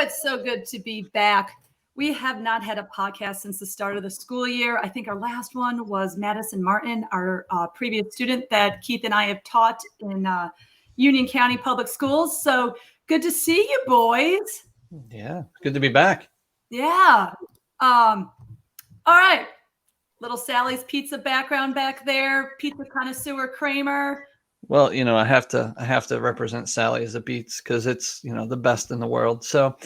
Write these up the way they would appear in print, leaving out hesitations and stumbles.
it's so good to be back. We have not had a podcast since the start of the school year. I think our last one was Madison Martin, our previous student that Keith and I have taught in Union County Public Schools. So good to see you, boys. Yeah, good to be back. Yeah. All right. Little Sally's Pizza background back there. Pizza connoisseur Kramer. Well, I have to represent Sally as a Beats because it's, the best in the world. So,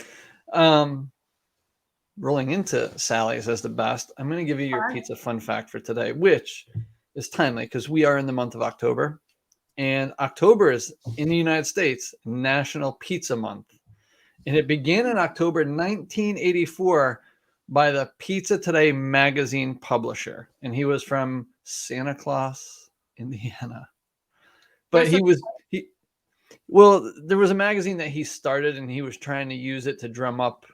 rolling into Sally's as the best, I'm going to give you your pizza fun fact for today, which is timely because we are in the month of October, and October is in the United States National Pizza Month, and it began in October 1984 by the Pizza Today magazine publisher, and he was from Santa Claus, Indiana. But there was a magazine that he started, and he was trying to use it to drum up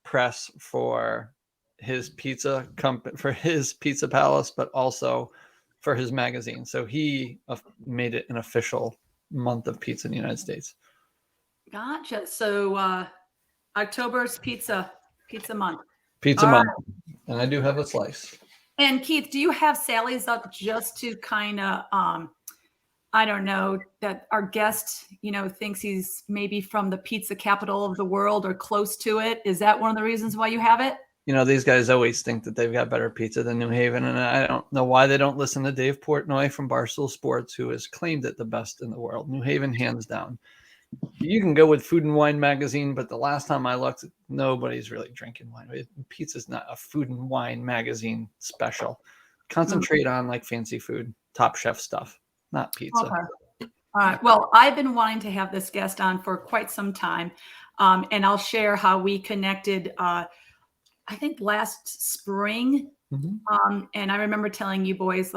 press for his pizza company, for his pizza palace, but also for his magazine. So he made it an official month of pizza in the United States. Gotcha. So October's pizza month. Pizza month. Right. And I do have a slice. And Keith, do you have Sally's up just to kind of I don't know, that our guest, thinks he's maybe from the pizza capital of the world or close to it? Is that one of the reasons why you have it? These guys always think that they've got better pizza than New Haven. And I don't know why they don't listen to Dave Portnoy from Barstool Sports, who has claimed it the best in the world. New Haven, hands down. You can go with Food and Wine magazine, but the last time I looked, nobody's really drinking wine. Pizza's not a Food and Wine magazine special. Concentrate on like fancy food, Top Chef stuff. Not pizza. Okay. All right. Well, I've been wanting to have this guest on for quite some time. And I'll share how we connected, I think last spring. Mm-hmm. And I remember telling you boys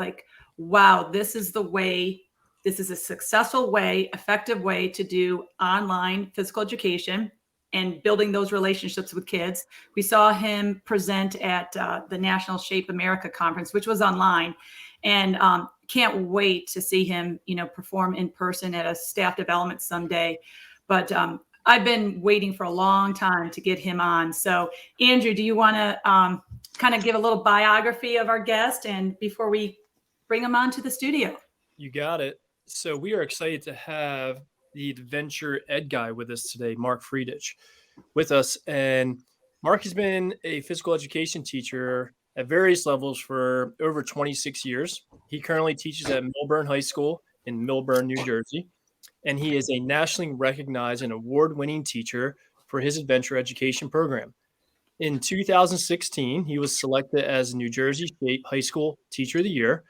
wow, this is a successful way, effective way to do online physical education and building those relationships with kids. We saw him present at the National Shape America conference, which was online. And can't wait to see him, perform in person at a staff development someday. But I've been waiting for a long time to get him on. So, Andrew, do you want to kind of give a little biography of our guest and before we bring him on to the studio? You got it. So we are excited to have the Adventure Ed guy with us today, Mark Friedrich, with us. And Mark has been a physical education teacher at various levels for over 26 years. He currently teaches at Millburn High School in Millburn, New Jersey, and he is a nationally recognized and award-winning teacher for his adventure education program. In 2016, he was selected as New Jersey Shape High School Teacher of the Year,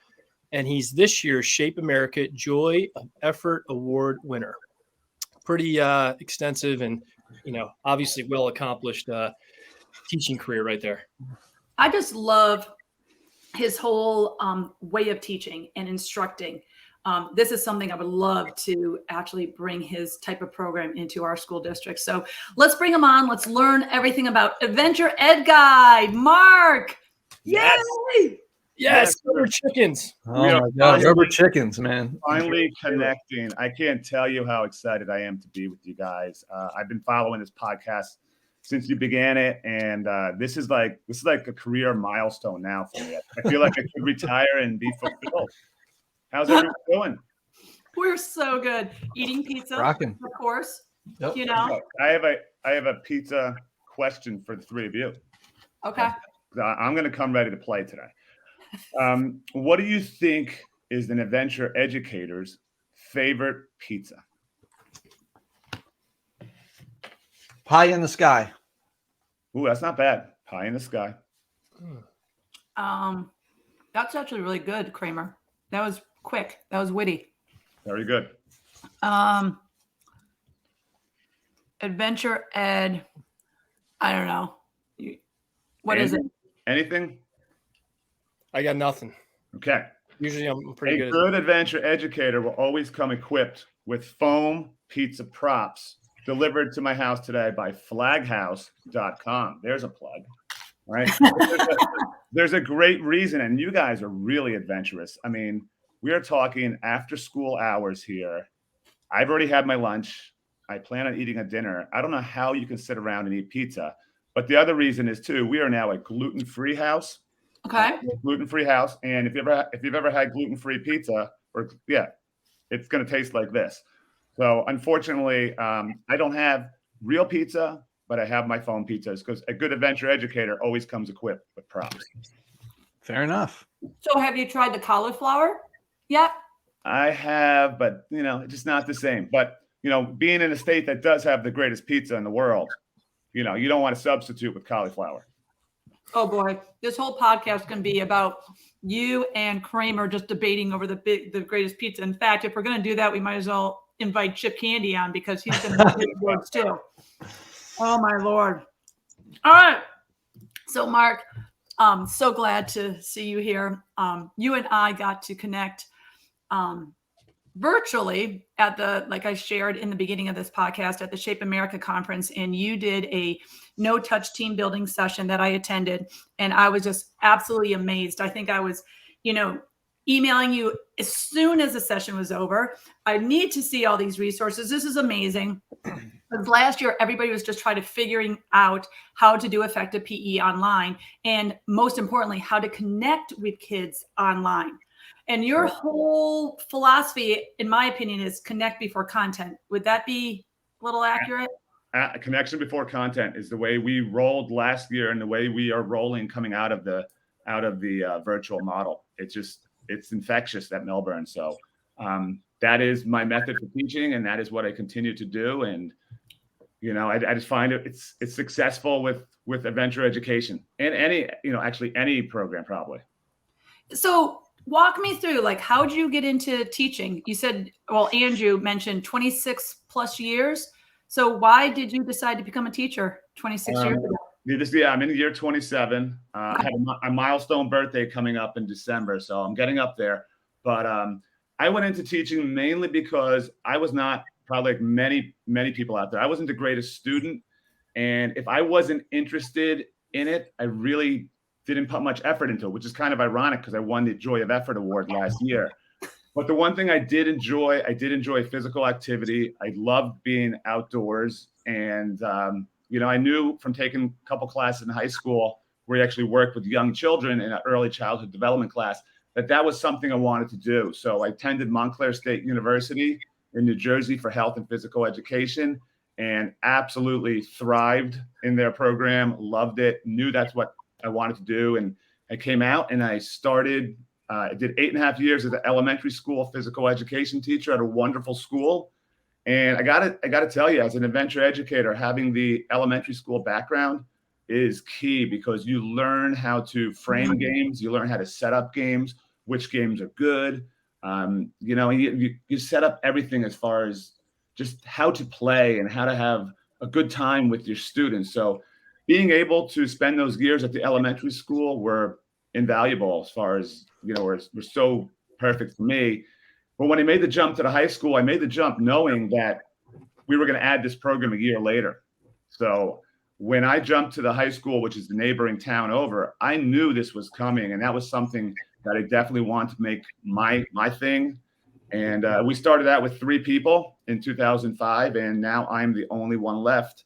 and he's this year's Shape America Joy of Effort Award winner. Pretty extensive and, obviously well-accomplished teaching career right there. I just love his whole way of teaching and instructing. This is something I would love to actually bring his type of program into our school district. So let's bring him on. Let's learn everything about Adventure Ed Guy, Mark. Yes. Yay! Yes, rubber chickens. Oh my God, rubber chickens, man. Finally connecting. I can't tell you how excited I am to be with you guys. I've been following this podcast since you began it, and this is like a career milestone now for me. I feel like I could retire and be fulfilled. How's everyone doing? We're so good. Eating pizza, rocking, of course. Yep. I have a pizza question for the three of you. Okay. I'm going to come ready to play today. What do you think is an adventure educator's favorite pizza? Pie in the sky. Ooh, that's not bad. Pie in the sky. That's actually really good, Kramer. That was quick. That was witty. Very good. Adventure Ed. I don't know. What is it? Anything? I got nothing. Okay. Usually I'm pretty good. A good adventure educator will always come equipped with foam pizza props delivered to my house today by flaghouse.com. There's a plug. All right. There's a great reason, and you guys are really adventurous. I mean, we are talking after school hours here. I've already had my lunch. I plan on eating a dinner. I don't know how you can sit around and eat pizza. But the other reason is too, we are now a gluten-free house. Okay. Gluten-free house. And if you've ever had gluten-free pizza, it's going to taste like this. So unfortunately, I don't have real pizza, but I have my phone pizzas because a good adventure educator always comes equipped with props. Fair enough. So have you tried the cauliflower yet? I have, but it's just not the same. But being in a state that does have the greatest pizza in the world, you don't want to substitute with cauliflower. Oh boy, this whole podcast can be about you and Kramer just debating over the greatest pizza. In fact, if we're going to do that, we might as well invite Chip Candy on because he's going to big words too. Oh my Lord. All right. So Mark, so glad to see you here. You and I got to connect virtually at like I shared in the beginning of this podcast, at the Shape America conference, and you did a no-touch team building session that I attended, and I was just absolutely amazed. I think I was, emailing you as soon as the session was over. I need to see all these resources. This is amazing. Because last year, everybody was just trying to figuring out how to do effective PE online, and most importantly, how to connect with kids online. And your whole philosophy, in my opinion, is connect before content. Would that be a little accurate? Connection before content is the way we rolled last year, and the way we are rolling coming out of the virtual model. It's infectious at Millburn. So that is my method for teaching, and that is what I continue to do. And I just find it's successful with adventure education and any program probably. So walk me through, like, how did you get into teaching? You said, well, Andrew mentioned 26 plus years. So why did you decide to become a teacher 26 years ago? I'm in year 27. I have a milestone birthday coming up in December, so I'm getting up there. But I went into teaching mainly because I was not, probably like many people out there, I wasn't the greatest student. And if I wasn't interested in it, I really didn't put much effort into it, which is kind of ironic because I won the Joy of Effort Award last year. But the one thing I did enjoy physical activity. I loved being outdoors. And, I knew from taking a couple classes in high school where you actually worked with young children in an early childhood development class, that was something I wanted to do. So I attended Montclair State University in New Jersey for health and physical education, and absolutely thrived in their program, loved it, knew that's what I wanted to do. And I came out and I started, I did 8.5 years as an elementary school physical education teacher at a wonderful school. And I gotta tell you, as an adventure educator, having the elementary school background is key because you learn how to frame games, you learn how to set up games, which games are good. You set up everything as far as just how to play and how to have a good time with your students. So being able to spend those years at the elementary school were invaluable as far as, were so perfect for me. But when I made the jump to the high school, I made the jump knowing that we were going to add this program a year later. So when I jumped to the high school, which is the neighboring town over, I knew this was coming. And that was something that I definitely want to make my thing. And we started out with 3 people in 2005, and now I'm the only one left.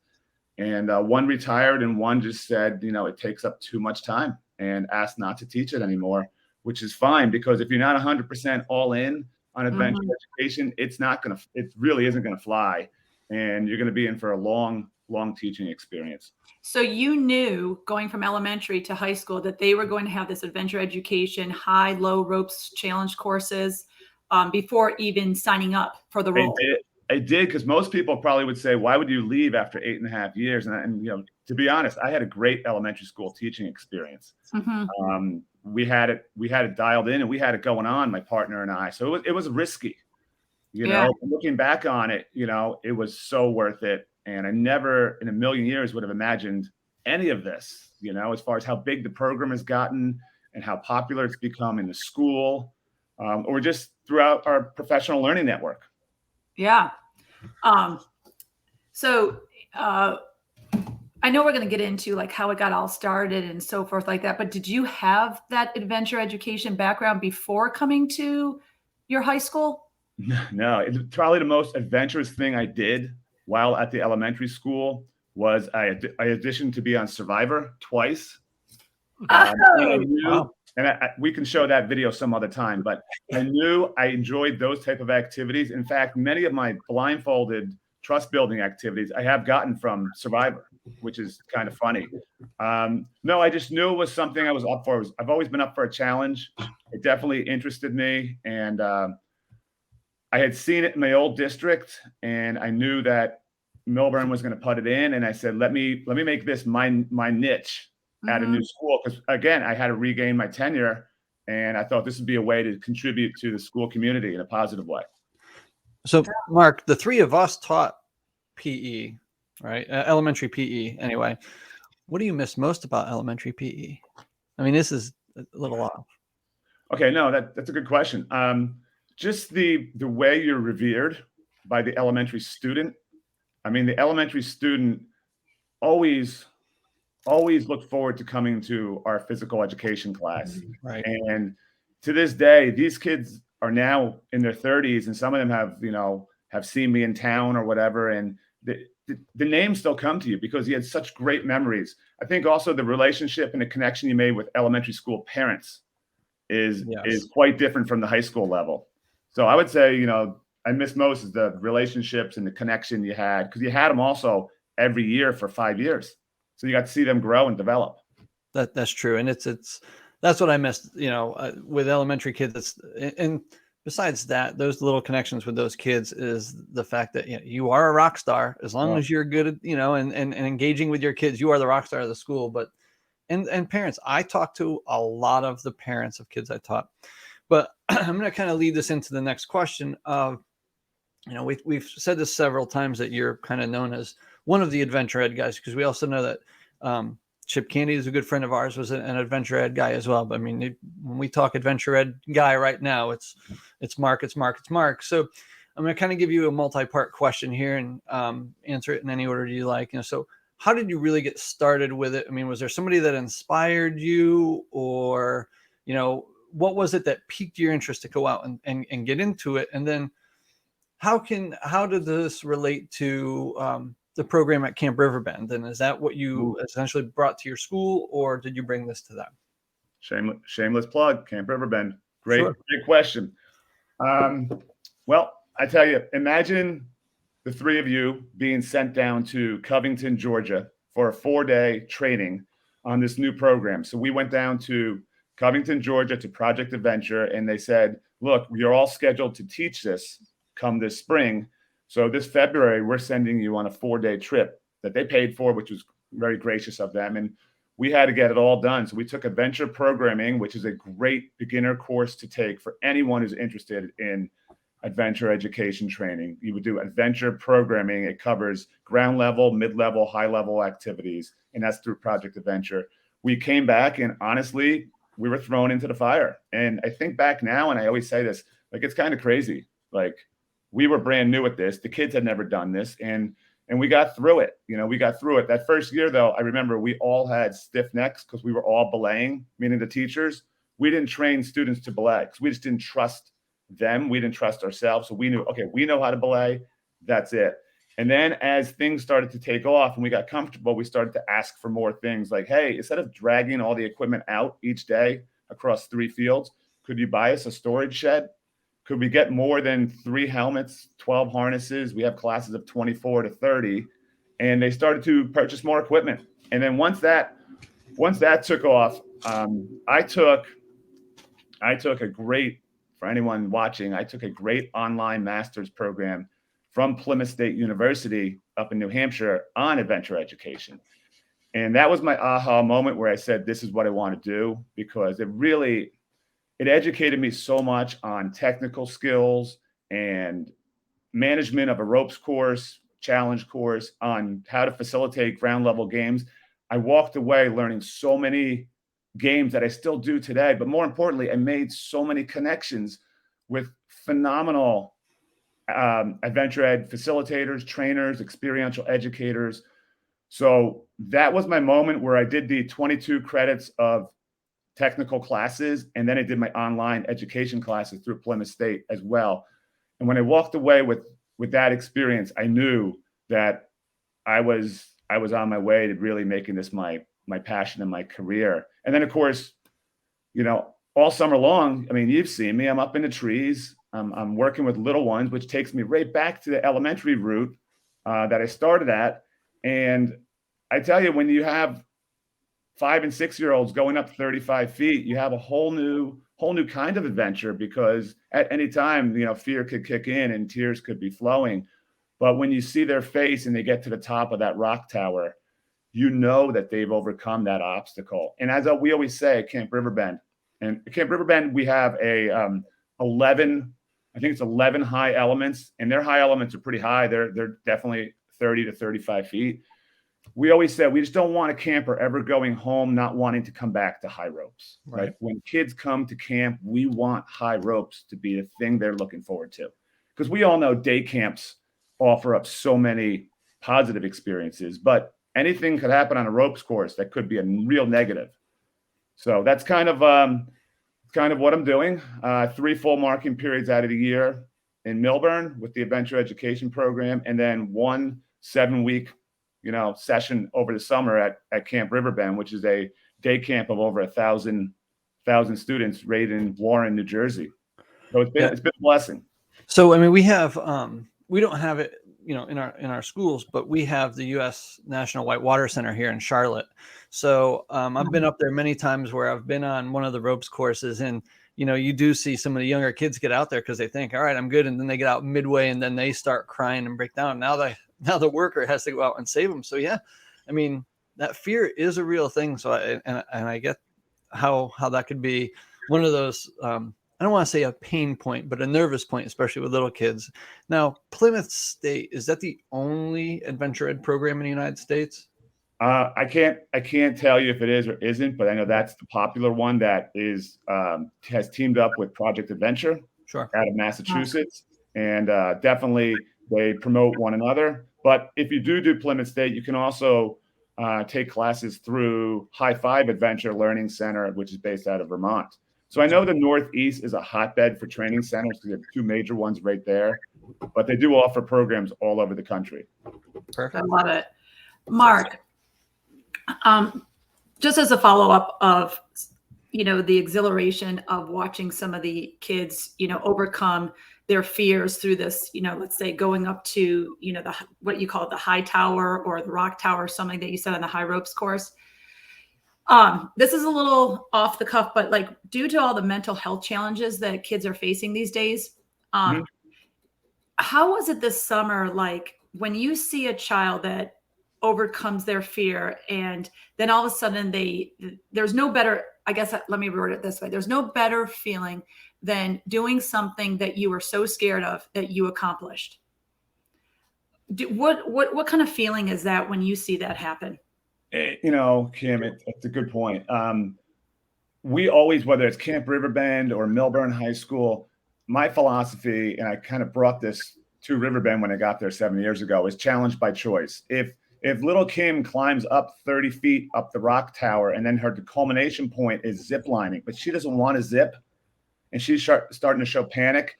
And one retired, and one just said, it takes up too much time and asked not to teach it anymore, which is fine, because if you're not 100% all in on adventure education, it really isn't going to fly. And you're going to be in for a long teaching experience. So you knew going from elementary to high school that they were going to have this adventure education, high, low ropes challenge courses before even signing up for the role. I did, because most people probably would say, why would you leave after 8.5 years? And to be honest, I had a great elementary school teaching experience. We had it dialed in, and we had it going on, my partner and I. So it was risky. Looking back on it, it was so worth it. And I never in a million years would have imagined any of this, as far as how big the program has gotten and how popular it's become in the school, or just throughout our professional learning network. Yeah. So I know we're going to get into like how it got all started and so forth like that, but did you have that adventure education background before coming to your high school? No, it's probably the most adventurous thing I did while at the elementary school was I auditioned to be on Survivor twice. And I knew, and we can show that video some other time, but I knew I enjoyed those type of activities. In fact, many of my blindfolded trust building activities I have gotten from Survivor, which is kind of funny. No, I just knew it was something I was up for. I've always been up for a challenge. It definitely interested me. And I had seen it in my old district, and I knew that Millburn was going to put it in. And I said, let me make this my niche at a new school. Because again, I had to regain my tenure, and I thought this would be a way to contribute to the school community in a positive way. So Mark, the three of us taught PE, right? Elementary PE anyway. What do you miss most about elementary PE? I mean, this is a little off. Okay, no, that's a good question. Just the way you're revered by the elementary student. I mean, the elementary student always look forward to coming to our physical education class. Right. And to this day, these kids are now in their 30s, and some of them have seen me in town or whatever. And the names still come to you because you had such great memories. I think also the relationship and the connection you made with elementary school parents is quite different from the high school level. So I would say, I miss most is the relationships and the connection you had, because you had them also every year for 5 years. So you got to see them grow and develop. That's true. And that's what I missed, with elementary kids. And besides that, those little connections with those kids is the fact that you are a rock star as long as you're good at, and engaging with your kids. You are the rock star of the school. But and parents, I talk to a lot of the parents of kids I taught. But I'm going to kind of lead this into the next question of, we've said this several times that you're kind of known as one of the adventure ed guys, because we also know that Chip Candy is a good friend of ours, was an adventure ed guy as well. But I mean, when we talk adventure ed guy right now, it's Mark. So I'm going to kind of give you a multi-part question here and answer it in any order you like. So how did you really get started with it? I mean, was there somebody that inspired you, or, what was it that piqued your interest to go out and get into it? And then how did this relate to the program at Camp Riverbend? And is that what you essentially brought to your school, or did you bring this to them? Shameless plug, Camp Riverbend. Great question. Well, I tell you, imagine the three of you being sent down to Covington, Georgia for a 4-day training on this new program. So we went down to Covington, Georgia to Project Adventure, and they said, look, you're all scheduled to teach this come this spring. So this February, we're sending you on a 4-day trip that they paid for, which was very gracious of them. And we had to get it all done. So we took adventure programming, which is a great beginner course to take for anyone who's interested in adventure education training. You would do adventure programming. It covers ground level, mid-level, high-level activities, and that's through Project Adventure. We came back, and honestly, we were thrown into the fire. And I think back now, and I always say this, like, it's kind of crazy. Like, we were brand new at this. The kids had never done this, and we got through it. We got through it. That first year, though, I remember we all had stiff necks because we were all belaying, meaning the teachers. We didn't train students to belay because we just didn't trust them. We didn't trust ourselves. So we knew, okay, we know how to belay. That's it. And then as things started to take off and we got comfortable, we started to ask for more things like, hey, instead of dragging all the equipment out each day across 3 fields, could you buy us a storage shed? Could we get more than 3 helmets, 12 harnesses? We have classes of 24 to 30. And they started to purchase more equipment. And then once that took off, I took a great, for anyone watching, I took a great online master's program from Plymouth State University up in New Hampshire on adventure education. And that was my aha moment where I said, this is what I want to do, because it educated me so much on technical skills and management of a ropes course, challenge course, on how to facilitate ground level games. I walked away learning so many games that I still do today. But more importantly, I made so many connections with phenomenal adventure ed facilitators, trainers, experiential educators. So that was my moment where I did the 22 credits of technical classes, and then I did my online education classes through Plymouth State as well. And when I walked away with that experience, I knew that I was on my way to really making this my passion and my career. And then of course, all summer long, I mean, you've seen me, I'm up in the trees. I'm working with little ones, which takes me right back to the elementary route that I started at. And I tell you, when you have 5 and 6 year olds going up 35 feet, you have a whole new kind of adventure, because at any time, fear could kick in and tears could be flowing. But when you see their face and they get to the top of that rock tower, you know that they've overcome that obstacle. And as we always say at Camp Riverbend, we have a 11 high elements, and their high elements are pretty high. They're definitely 30 to 35 feet. We always said we just don't want a camper ever going home not wanting to come back to high ropes. Right? When kids come to camp, we want high ropes to be the thing they're looking forward to, because we all know day camps offer up so many positive experiences, but anything could happen on a ropes course that could be a real negative. So that's kind of what I'm doing. 3 full marking periods out of the year in Millburn with the adventure education program, and then 1 7-week session over the summer at Camp Riverbend, which is a day camp of over 1,000 students right in Warren, New Jersey. So it's been a blessing. So I mean, we have we don't have it in our schools, but we have the U.S. National Whitewater Center here in Charlotte. So I've been up there many times where I've been on one of the ropes courses, and you do see some of the younger kids get out there because they think, all right, I'm good, and then they get out midway and then they start crying and break down. Now the worker has to go out and save them. So yeah, I mean, that fear is a real thing. So I get how that could be one of those. I don't want to say a pain point, but a nervous point, especially with little kids. Now, Plymouth State, is that the only adventure ed program in the United States? I can't tell you if it is or isn't, but I know that's the popular one that has teamed up with Project Adventure out of Massachusetts, and definitely they promote one another. But if you do Plymouth State, you can also take classes through High Five Adventure Learning Center, which is based out of Vermont. So I know the Northeast is a hotbed for training centers because they have 2 major ones right there, but they do offer programs all over the country. Perfect. I love it. Mark, just as a follow-up of, the exhilaration of watching some of the kids, overcome their fears through this, let's say going up to, what you call the high tower or the rock tower, something that you said on the high ropes course. This is a little off the cuff, but like due to all the mental health challenges that kids are facing these days, how was it this summer? Like when you see a child that overcomes their fear and then all of a sudden there's no better, I guess, let me word it this way. There's no better feeling than doing something that you were so scared of that you accomplished. What kind of feeling is that when you see that happen? Kim, it's a good point. We always, whether it's Camp Riverbend or Millburn High School, my philosophy, and I kind of brought this to Riverbend when I got there 7 years ago, is challenge by choice. If little Kim climbs up 30 feet up the rock tower and then her culmination point is zip lining, but she doesn't want to zip and she's starting to show panic,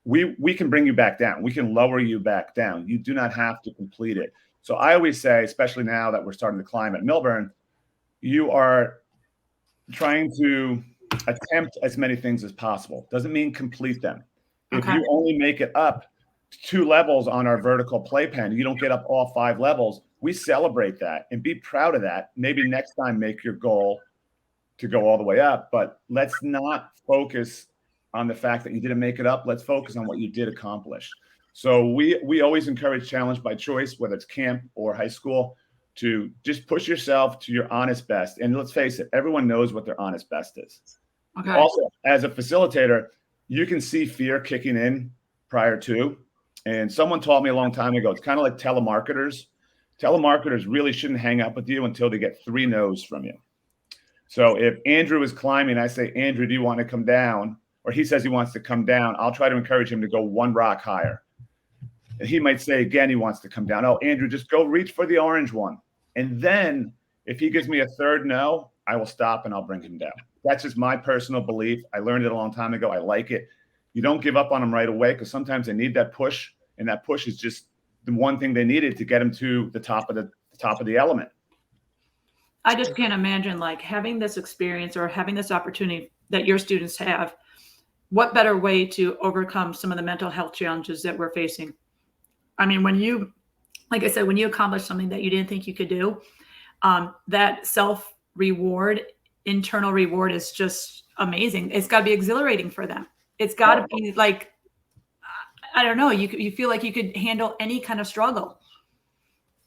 we can bring you back down. We can lower you back down. You do not have to complete it. So I always say, especially now that we're starting to climb at Millburn, you are trying to attempt as many things as possible. Doesn't mean complete them. If you only make it up 2 levels on our vertical playpen, you don't get up all 5 levels, we celebrate that and be proud of that. Maybe next time make your goal to go all the way up, but let's not focus on the fact that you didn't make it up. Let's focus on what you did accomplish. So we always encourage challenge by choice, whether it's camp or high school, to just push yourself to your honest best. And let's face it, everyone knows what their honest best is. Also, as a facilitator, you can see fear kicking in prior to. And someone taught me a long time ago, it's kind of like telemarketers. Telemarketers really shouldn't hang up with you until they get 3 no's from you. So if Andrew is climbing, I say, Andrew, do you want to come down? Or he says he wants to come down. I'll try to encourage him to go 1 rock higher. And he might say again, he wants to come down. Oh, Andrew, just go reach for the orange one. And then if he gives me a 3rd no, I will stop and I'll bring him down. That's just my personal belief. I learned it a long time ago. I like it. You don't give up on them right away because sometimes they need that push. And that push is just the one thing they needed to get them to the top of the element. I just can't imagine like having this experience or having this opportunity that your students have. What better way to overcome some of the mental health challenges that we're facing? I mean, like I said, when you accomplish something that you didn't think you could do, that self-reward, internal reward is just amazing. It's got to be exhilarating for them. It's got to be like, I don't know, you feel like you could handle any kind of struggle.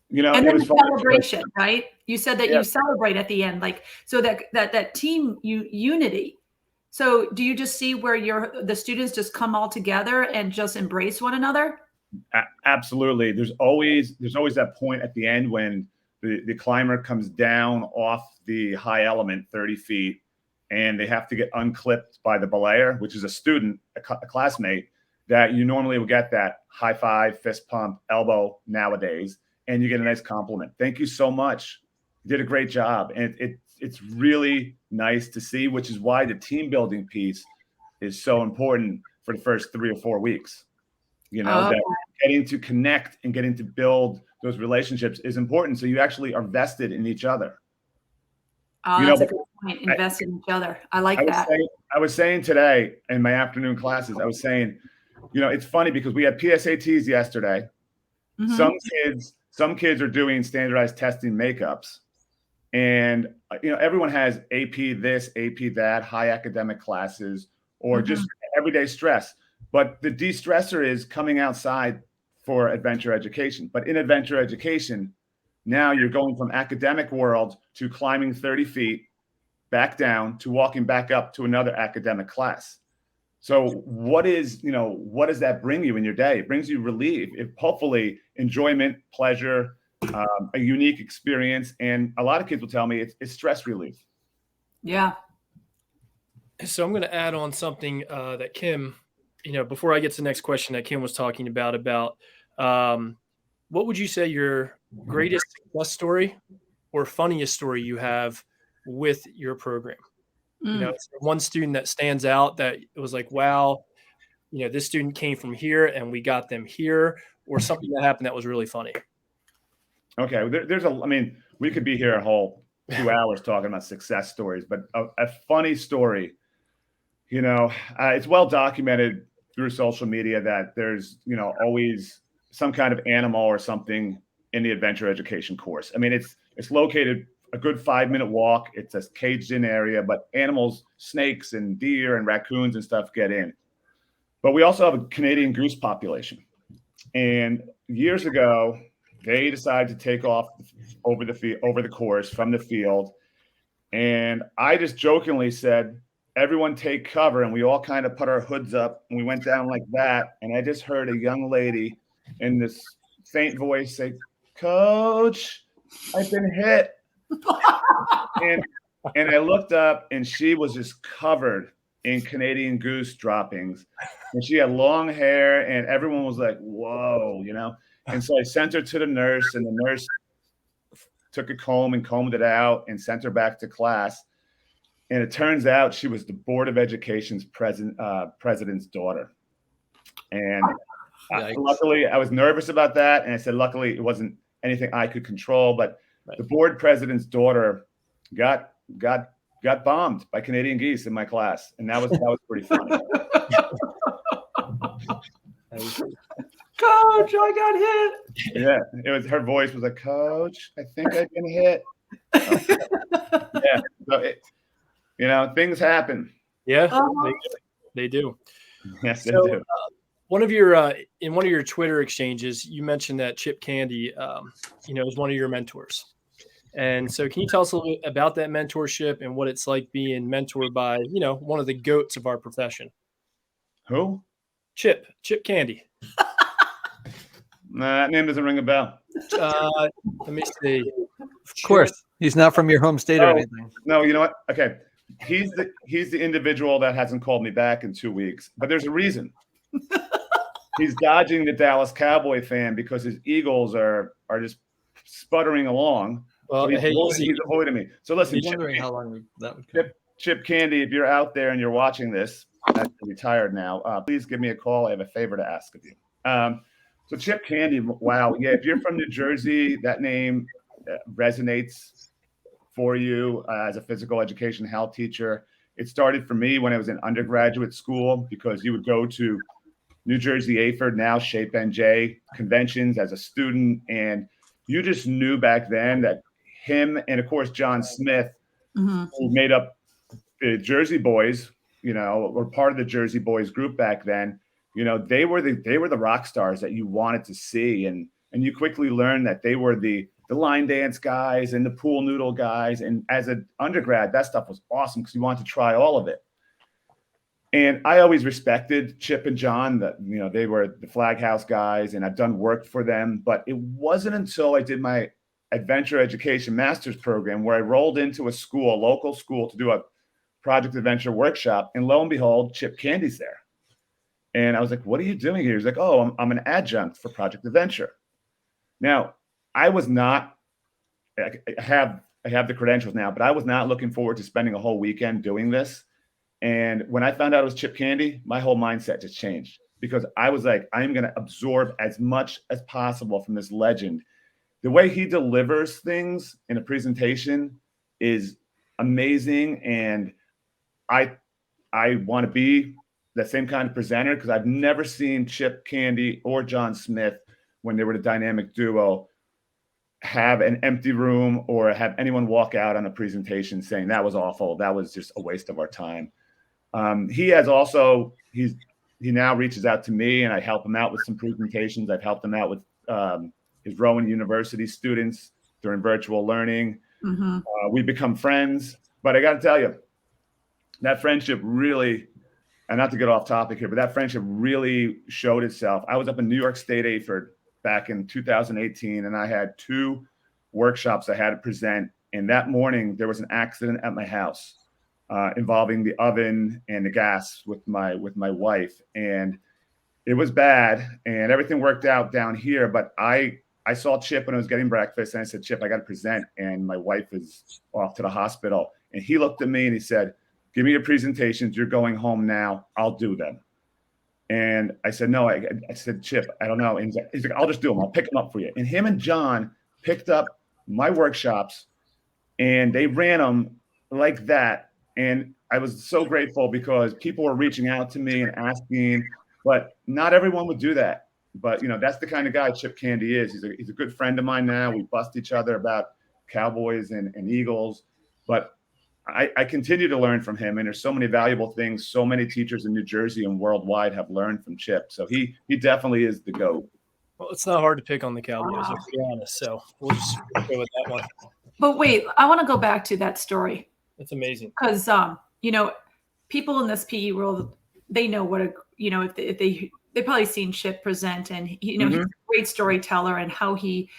You know, And it then was the fun. celebration, right? You said that you celebrate at the end, like, so that team unity. So do you just see where the students just come all together and just embrace one another? Absolutely. There's always that point at the end when the climber comes down off the high element 30 feet and they have to get unclipped by the belayer, which is a student, a classmate, that you normally would get that high five, fist pump, elbow nowadays, and you get a nice compliment. Thank you so much. You did a great job. And it's really nice to see, which is why the team building piece is so important for the first 3 or 4 weeks. You know, that getting to connect and getting to build those relationships is important. So you actually are vested in each other. Oh, that's a good point. Invest in each other. I like that. I was saying today in my afternoon classes, I was saying, you know, it's funny because we had PSATs yesterday. Mm-hmm. Some kids are doing standardized testing makeups. And, you know, everyone has AP this, AP that, high academic classes, or just everyday stress. But the de-stressor is coming outside for adventure education. But in adventure education, now you're going from academic world to climbing 30 feet, back down to walking back up to another academic class. So what does that bring you in your day? It brings you relief, hopefully enjoyment, pleasure, a unique experience. And a lot of kids will tell me it's stress relief. Yeah. So I'm going to add on something that Kim, you know, before I get to the next question that Kim was talking about what would you say your greatest success story or funniest story you have with your program? You know, it's one student that stands out that it was like, wow, you know, this student came from here and we got them here, or something that happened that was really funny. Okay. I mean, we could be here a whole 2 hours talking about success stories, but a funny story, you know, it's well documented through social media that there's, you know, always some kind of animal or something in the adventure education course. I mean, it's located a good 5-minute walk. It's a caged in area, but animals, snakes and deer and raccoons and stuff get in. But we also have a Canadian goose population. And years ago, they decided to take off over the course from the field. And I just jokingly said, everyone take cover. And we all kind of put our hoods up and we went down like that. And I just heard a young lady in this faint voice say, "Coach, I've been hit." and I looked up and she was just covered in Canadian goose droppings. And she had long hair and everyone was like, whoa, you know? And so I sent her to the nurse and the nurse took a comb and combed it out and sent her back to class. And it turns out she was the Board of Education's president's daughter. And luckily I was nervous about that. And I said, luckily it wasn't anything I could control, but the board president's daughter got bombed by Canadian geese in my class. And that was pretty funny. Coach, I got hit. Yeah, her voice was like, "Coach, I think I've been hit." Yeah, so you know, things happen. Yeah, they do. Yes, they do. In one of your Twitter exchanges, you mentioned that Chip Candy, you know, is one of your mentors. And so can you tell us a little bit about that mentorship and what it's like being mentored by, you know, one of the GOATs of our profession? Who? Chip Candy. That name doesn't ring a bell. Let me see. Of course. He's not from your home state or anything. No, you know what? Okay. He's the individual that hasn't called me back in 2 weeks, but there's a reason. He's dodging the Dallas Cowboy fan because his Eagles are just sputtering along. Well, so he's avoiding me. So listen, I'm wondering how long that would go. Chip Candy, if you're out there and you're watching this, I'm retired now. Please give me a call. I have a favor to ask of you. So Chip Candy, wow. Yeah, if you're from New Jersey, that name resonates for you as a physical education health teacher. It started for me when I was in undergraduate school because you would go to New Jersey AFERD, now Shape NJ conventions as a student. And you just knew back then that him and, of course, John Smith, Mm-hmm. who made up the Jersey Boys, or part of the Jersey Boys group back then, they were the rock stars that you wanted to see. And you quickly learned that they were the line dance guys and the pool noodle guys. And as an undergrad, that stuff was awesome because you wanted to try all of it. And I always respected Chip and John, that they were the Flag House guys, and I've done work for them. But it wasn't until I did my adventure education master's program where I rolled into a local school, to do a project adventure workshop, and lo and behold, Chip Candy's there. And I was like, "What are you doing here?" He's like, "Oh, I'm an adjunct for Project Adventure." Now, I was not. I have the credentials now, but I was not looking forward to spending a whole weekend doing this. And when I found out it was Chip Candy, my whole mindset just changed, because I was like, I'm going to absorb as much as possible from this legend. The way he delivers things in a presentation is amazing. And I want to be the same kind of presenter, because I've never seen Chip Candy or John Smith, when they were the dynamic duo, have an empty room or have anyone walk out on a presentation saying that was awful, that was just a waste of our time. He now reaches out to me, and I help him out with some presentations. I've helped him out with his Rowan University students during virtual learning. Mm-hmm. We become friends, but I got to tell you, that friendship really, and not to get off topic here, but that friendship really showed itself. I was up in New York State AFERD back in 2018, and I had 2 workshops I had to present. And that morning there was an accident at my house involving the oven and the gas with my wife. And it was bad, and everything worked out down here. But I saw Chip when I was getting breakfast, and I said, "Chip, I got to present, and my wife is off to the hospital." And he looked at me and he said, "Give me your presentations. You're going home now. I'll do them." And I said, "No." I said, "Chip, I don't know." And he's like, "I'll just do them. I'll pick them up for you." And him and John picked up my workshops, and they ran them like that. And I was so grateful, because people were reaching out to me and asking, but not everyone would do that. But, that's the kind of guy Chip Candy is. He's a good friend of mine now. We bust each other about Cowboys and Eagles. But I continue to learn from him. And there's so many valuable things so many teachers in New Jersey and worldwide have learned from Chip. So he definitely is the GOAT. Well, it's not hard to pick on the Cowboys, if to be honest. So we'll just go with that one. But wait, I want to go back to that story. It's amazing. Because, people in this PE world, they know what if they probably seen Chip present, and he's a great storyteller, and how he,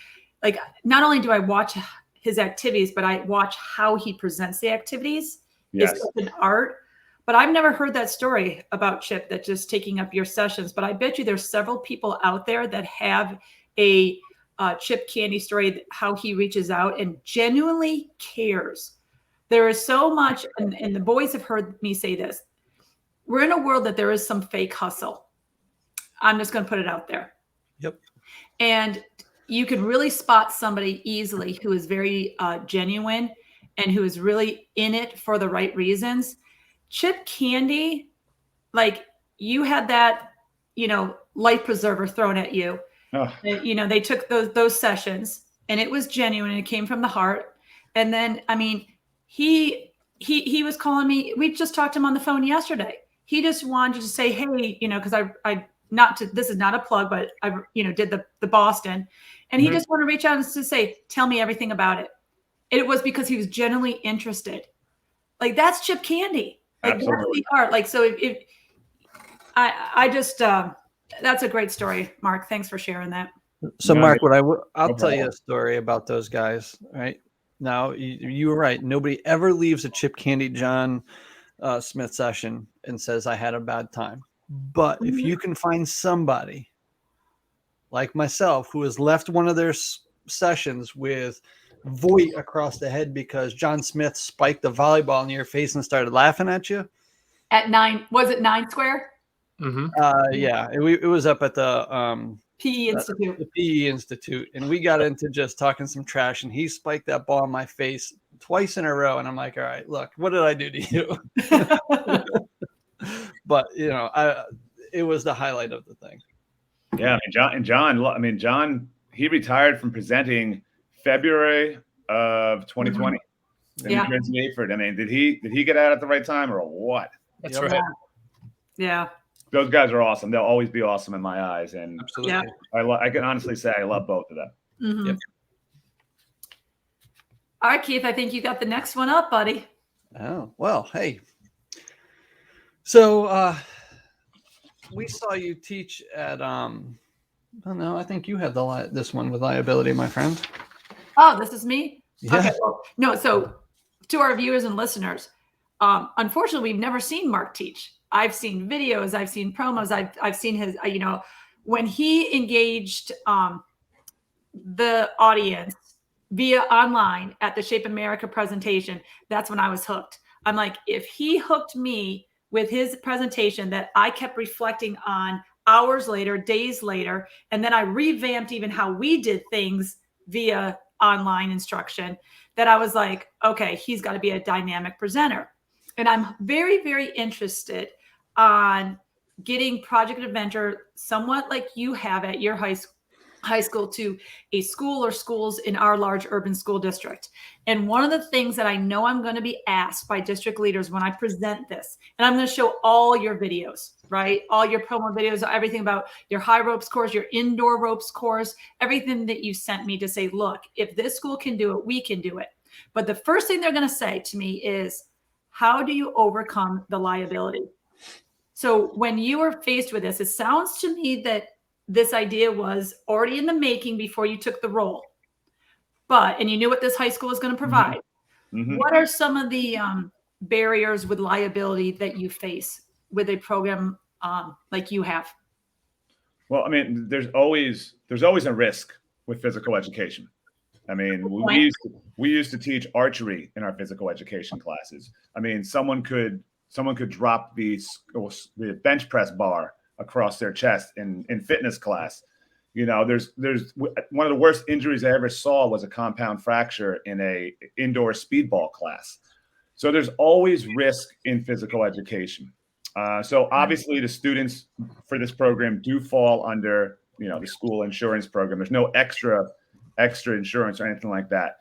not only do I watch his activities, but I watch how he presents the activities. Yes. It's an art. But I've never heard that story about Chip, that just taking up your sessions. But I bet you there's several people out there that have a Chip Candy story, how he reaches out and genuinely cares. There is so much, and the boys have heard me say this. We're in a world that there is some fake hustle. I'm just going to put it out there. Yep. And you can really spot somebody easily who is very genuine and who is really in it for the right reasons. Chip Candy, you had that, life preserver thrown at you. Oh. They took those sessions, and it was genuine, and it came from the heart. And then, he was calling me. We just talked to him on the phone yesterday. He just wanted to say, hey, because this is not a plug, but I, did the Boston, and he just wanted to reach out and to say, tell me everything about it. It was because he was genuinely interested. That's Chip Candy. That's the art. So I just, that's a great story, Mark. Thanks for sharing that. So Mark, I'll tell you a story about those guys, right? Now, you were right. Nobody ever leaves a Chip Candy John Smith session and says, I had a bad time. But if you can find somebody like myself who has left one of their sessions with void across the head because John Smith spiked the volleyball in your face and started laughing at you. At 9, was it 9 Square? Mm-hmm. Yeah, it was up at the PE Institute. The PE Institute, and we got into just talking some trash, and he spiked that ball in my face twice in a row, and I'm like, all right, look, what did I do to you? But it was the highlight of the thing. Yeah, John, he retired from presenting February of 2020. Yeah. I mean, did he get out at the right time or what? That's right. Yeah. Those guys are awesome. They'll always be awesome in my eyes, and Absolutely. Yeah. I can honestly say I love both of them. Mm-hmm. Yep. All right, Keith, I think you got the next one up, buddy. Oh, well, hey. So we saw you teach at I don't know, I think you had this one with liability, my friend. Oh, this is me? Yeah. Okay, well, no, so to our viewers and listeners, unfortunately, we've never seen Mark teach. I've seen videos, I've seen promos, I've seen his, when he engaged the audience via online at the Shape America presentation, that's when I was hooked. I'm like, if he hooked me with his presentation that I kept reflecting on hours later, days later, and then I revamped even how we did things via online instruction, that I was like, okay, he's got to be a dynamic presenter. And I'm very, very interested on getting Project Adventure somewhat like you have at your high school to a school or schools in our large urban school district. And one of the things that I know I'm going to be asked by district leaders when I present this, and I'm going to show all your videos, right? All your promo videos, everything about your high ropes course, your indoor ropes course, everything that you sent me to say, look, if this school can do it, we can do it. But the first thing they're going to say to me is, how do you overcome the liability? So when you were faced with this, it sounds to me that this idea was already in the making before you took the role, and you knew what this high school was going to provide. Mm-hmm. What are some of the barriers with liability that you face with a program like you have? Well, I mean, there's always a risk with physical education. I mean, we used to teach archery in our physical education classes. I mean, someone could drop the bench press bar across their chest in fitness class. There's one of the worst injuries I ever saw was a compound fracture in a indoor speedball class. So there's always risk in physical education. So obviously the students for this program do fall under, the school insurance program. There's no extra insurance or anything like that.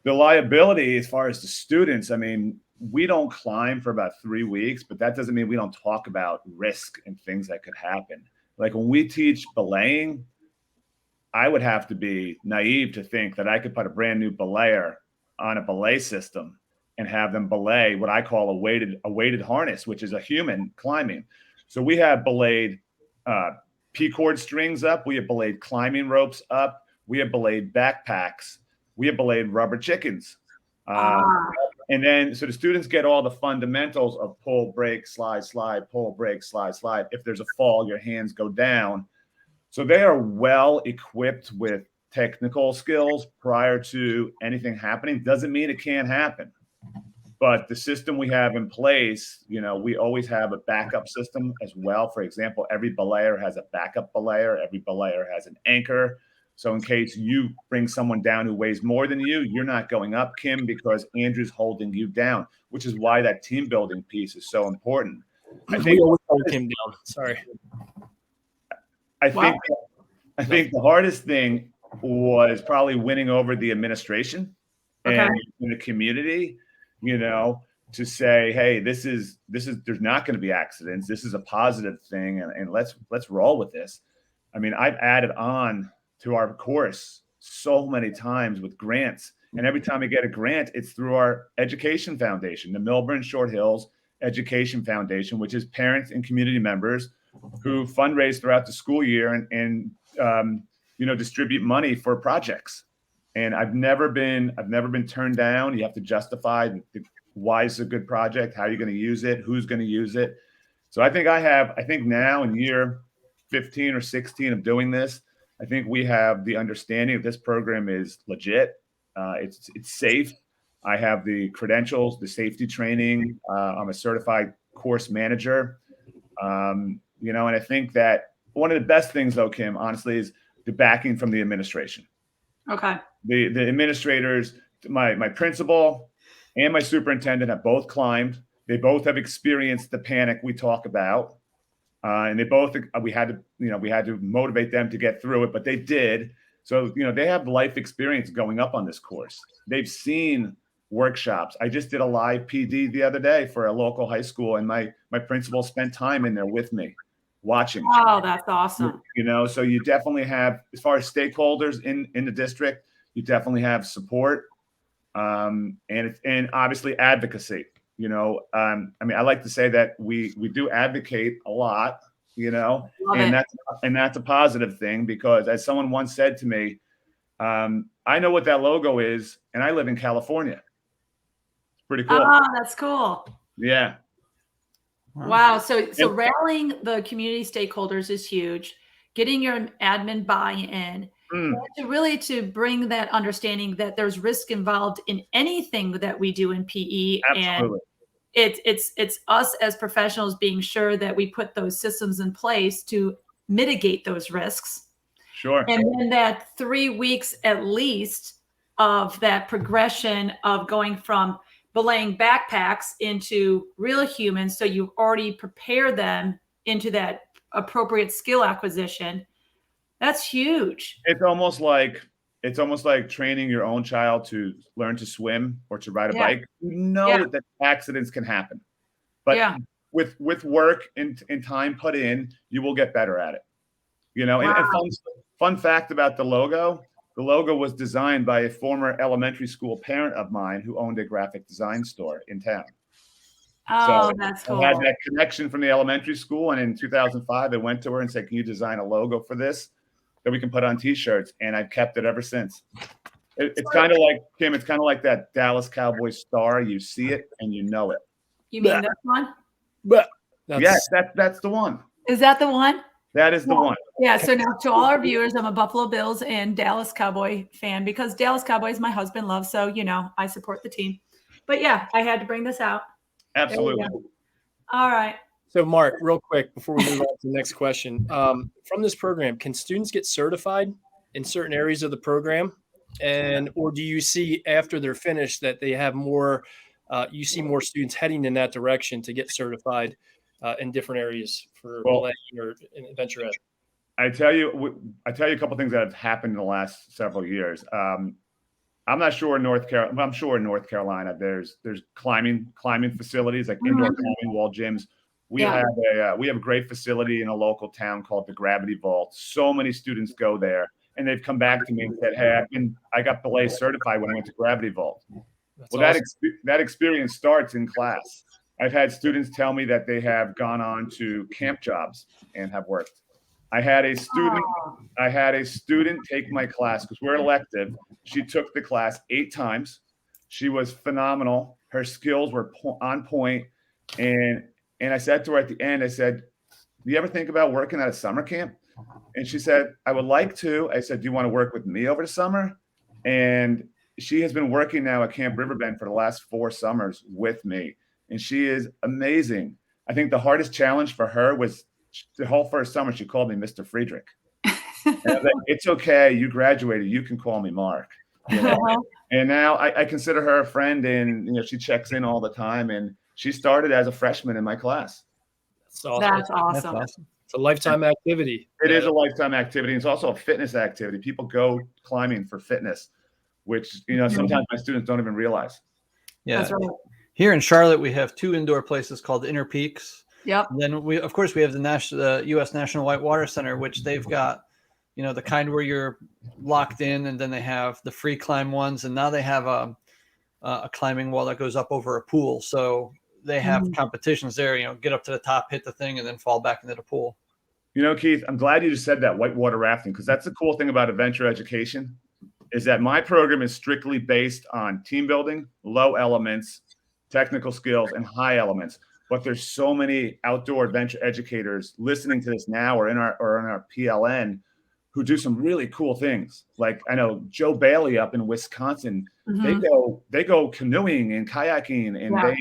The liability as far as the students, I mean, we don't climb for about 3 weeks, but that doesn't mean we don't talk about risk and things that could happen. Like when we teach belaying, I would have to be naive to think that I could put a brand new belayer on a belay system and have them belay what I call a weighted harness, which is a human climbing. So we have belayed P-cord strings up. We have belayed climbing ropes up. We have belayed backpacks. We have belayed rubber chickens. And then, so the students get all the fundamentals of pull, break, slide, pull, break, slide. If there's a fall, your hands go down. So they are well equipped with technical skills prior to anything happening. Doesn't mean it can't happen. But the system we have in place, we always have a backup system as well. For example, every belayer has a backup belayer. Every belayer has an anchor. So in case you bring someone down who weighs more than you, you're not going up, Kim, because Andrew's holding you down, which is why that team building piece is so important. I think we always hold Kim down. Sorry. I think the hardest thing was probably winning over the administration and in the community, to say, hey, this is there's not going to be accidents. This is a positive thing, and let's roll with this. I mean, I've added on to our course so many times with grants. And every time I get a grant, it's through our education foundation, the Millburn Short Hills Education Foundation, which is parents and community members who fundraise throughout the school year and distribute money for projects. And I've never been turned down. You have to justify why it's a good project, how you're going to use it, who's going to use it. So I think now in year 15 or 16 of doing this, I think we have the understanding that this program is legit. It's safe. I have the credentials, the safety training. I'm a certified course manager. And I think that one of the best things, though, Kim, honestly, is the backing from the administration. Okay. The administrators, my principal and my superintendent have both climbed. They both have experienced the panic we talk about, and we had to motivate them to get through it, but they did. So they have life experience going up on this course. They've seen workshops. I just did a live PD the other day for a local high school, and my principal spent time in there with me, watching. Oh, that's awesome. So you definitely have, as far as stakeholders in the district, you definitely have support, and obviously advocacy. I like to say that we do advocate a lot, and that's a positive thing, because as someone once said to me, I know what that logo is, and I live in California. It's pretty cool. Oh, that's cool. Yeah. Wow. So rallying the community stakeholders is huge. Getting your admin buy-in, to bring that understanding that there's risk involved in anything that we do in PE. Absolutely. And it's us as professionals being sure that we put those systems in place to mitigate those risks. Sure. And then that 3 weeks at least of that progression of going from belaying backpacks into real humans, so you already prepare them into that appropriate skill acquisition. That's huge. It's almost like training your own child to learn to swim or to ride a bike. That accidents can happen, but with work and time put in, you will get better at it. And fun fact about the logo was designed by a former elementary school parent of mine who owned a graphic design store in town. Oh, so that's cool. I had that connection from the elementary school, and in 2005, I went to her and said, "Can you design a logo for this that we can put on T-shirts?" And I've kept it ever since. It's kind of like, Kim, it's kind of like that Dallas Cowboys star. You see it and you know it. You mean this one? Yes, that's the one. Is that the one? That is the one. Yeah. So now, to all our viewers, I'm a Buffalo Bills and Dallas Cowboy fan, because Dallas Cowboys my husband loves. So, I support the team. But yeah, I had to bring this out. Absolutely. All right. So, Mark, real quick before we move on to the next question, from this program, can students get certified in certain areas of the program, or do you see after they're finished that they have more? You see more students heading in that direction to get certified in different areas for belaying or in adventure ed? I tell you a couple of things that have happened in the last several years. I'm not sure in North Carolina. I'm sure in North Carolina there's climbing facilities like indoor climbing wall gyms. We have a great facility in a local town called the Gravity Vault. So many students go there, and they've come back to me and said, "Hey, I got belay certified when I went to Gravity Vault." That's awesome. That experience starts in class. I've had students tell me that they have gone on to camp jobs and have worked. I had a student take my class because we're elective. She took the class 8 times. She was phenomenal. Her skills were on point. And I said to her at the end, I said, "Do you ever think about working at a summer camp?" And she said, "I would like to." I said, "Do you want to work with me over the summer?" And she has been working now at Camp Riverbend for the last 4 summers with me. And she is amazing. I think the hardest challenge for her was the whole first summer. She called me Mr. Friedrich. And I was like, "It's okay. You graduated. You can call me Mark." And now I consider her a friend, and she checks in all the time. And she started as a freshman in my class. That's awesome. That's awesome. It's a lifetime activity. It is a lifetime activity. It's also a fitness activity. People go climbing for fitness, which sometimes my students don't even realize. Yeah. That's right. Here in Charlotte, we have 2 indoor places called Inner Peaks. Yep. And then we have the U.S. National Whitewater Center, which they've got, the kind where you're locked in, and then they have the free climb ones, and now they have a climbing wall that goes up over a pool. So they have competitions there. Get up to the top, hit the thing, and then fall back into the pool. Keith, I'm glad you just said that, whitewater rafting, because that's the cool thing about adventure education, is that my program is strictly based on team building, low elements, technical skills, and high elements. But there's so many outdoor adventure educators listening to this now or in our PLN who do some really cool things. Like I know Joe Bailey up in Wisconsin, they go canoeing and kayaking, and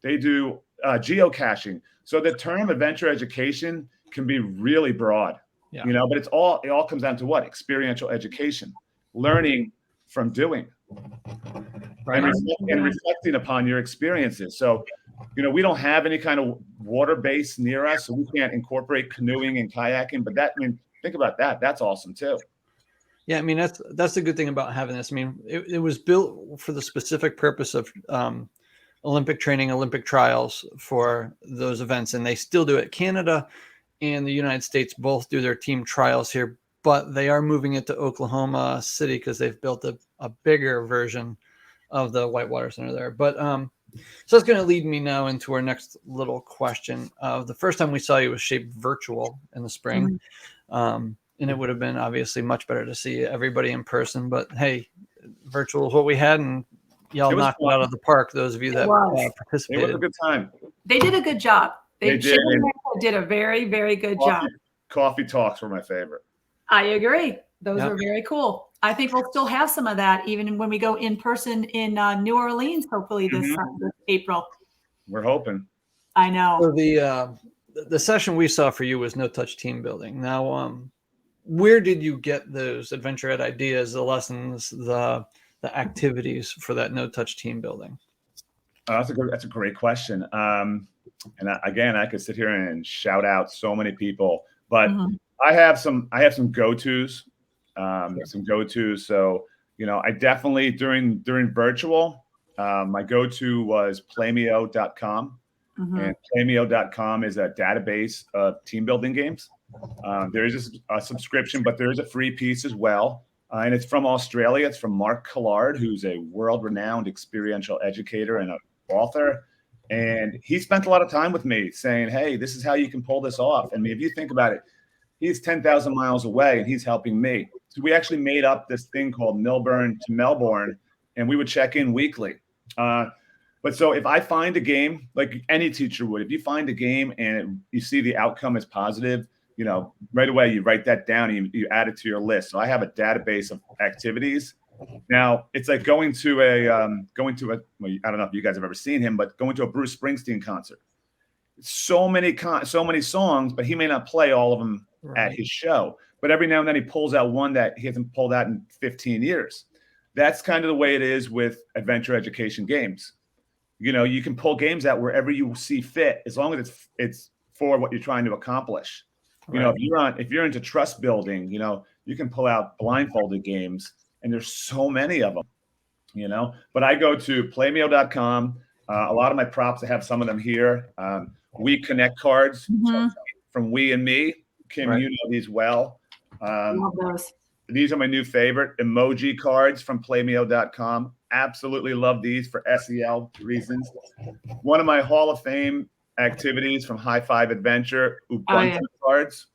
they do geocaching. So the term adventure education can be really broad. Yeah. You know, but it all comes down to what? Experiential education, learning from doing, Right. and reflecting upon your experiences. So, you know, we don't have any kind of water base near us, so we can't incorporate canoeing and kayaking. But that, I mean, think about that. That's awesome too. Yeah, I mean that's the good thing about having this. I mean, it was built for the specific purpose of Olympic training, Olympic trials for those events, and they still do it. Canada and the United States both do their team trials here, but they are moving it to Oklahoma City because they've built a bigger version of the Whitewater Center there. But so that's going to lead me now into our next little question. The first time we saw you was shaped virtual in the spring. And it would have been obviously much better to see everybody in person, but hey, virtual is what we had, and y'all knocked it out of the park. Those of you that participated. It was a good time. They did a good job. They did. Did a very, very good job. Coffee talks were my favorite. I agree. Those were very cool. I think we'll still have some of that even when we go in person in New Orleans, hopefully this April. We're hoping. I know. So the session we saw for you was no touch team building. Now, where did you get those adventure ed ideas, the lessons, the activities for that no touch team building? That's a great question. And again, I could sit here and shout out so many people, but I have some go-tos, So, you know, I definitely during virtual, my go-to was playmeo.com. And playmeo.com is a database of team building games. There is a subscription, but there is a free piece as well. And it's from Australia. It's from Mark Collard, who's a world-renowned experiential educator and an author. And he spent a lot of time with me saying, hey, this is how you can pull this off. And if you think about it, he's 10,000 miles away and he's helping me. So we actually made up this thing called Millburn to Melbourne, and we would check in weekly. But so if I find a game, like any teacher would, if you find a game and you see the outcome is positive, you know, right away you write that down and you add it to your list. So I have a database of activities. Now it's like going to a well, I don't know if you guys have ever seen him, but going to a Bruce Springsteen concert. So many songs, but he may not play all of them at his show. But every now and then he pulls out one that he hasn't pulled out in 15 years. That's kind of the way it is with adventure education games. You know, you can pull games out wherever you see fit, as long as it's for what you're trying to accomplish. You know, if you're into trust building, you know, you can pull out blindfolded games, and there's so many of them. You know, but I go to playmeo.com. A lot of my props, I have some of them here. We Connect cards from We and Me. Kim, you know these well. Love those. These are my new favorite emoji cards from playmeo.com. Absolutely love these for SEL reasons. One of my Hall of Fame activities from High Five Adventure, Ubuntu cards.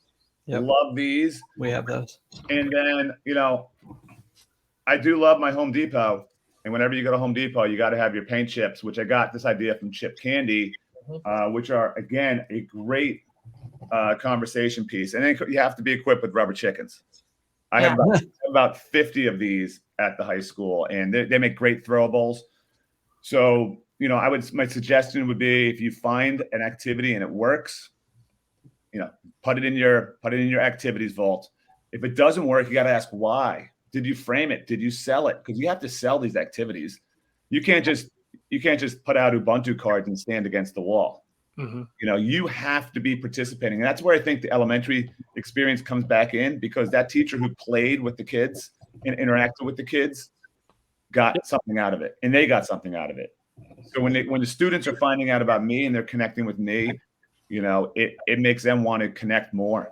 Love these. We have those. And then, you know, I do love my Home Depot. And whenever you go to Home Depot, you got to have your paint chips, which I got this idea from Chip Candy, which are, again, a great conversation piece. And then you have to be equipped with rubber chickens. I have about 50 of these at the high school, and they make great throwables. So, you know, my suggestion would be, if you find an activity and it works, you know, put it in your activities vault. If it doesn't work, you got to ask why. Did you frame it? Did you sell it? Because you have to sell these activities. You can't just put out Ubuntu cards and stand against the wall. You know, you have to be participating. And that's where I think the elementary experience comes back in, because that teacher who played with the kids and interacted with the kids got something out of it, and they got something out of it. So when the students are finding out about me and they're connecting with me, you know, it makes them want to connect more.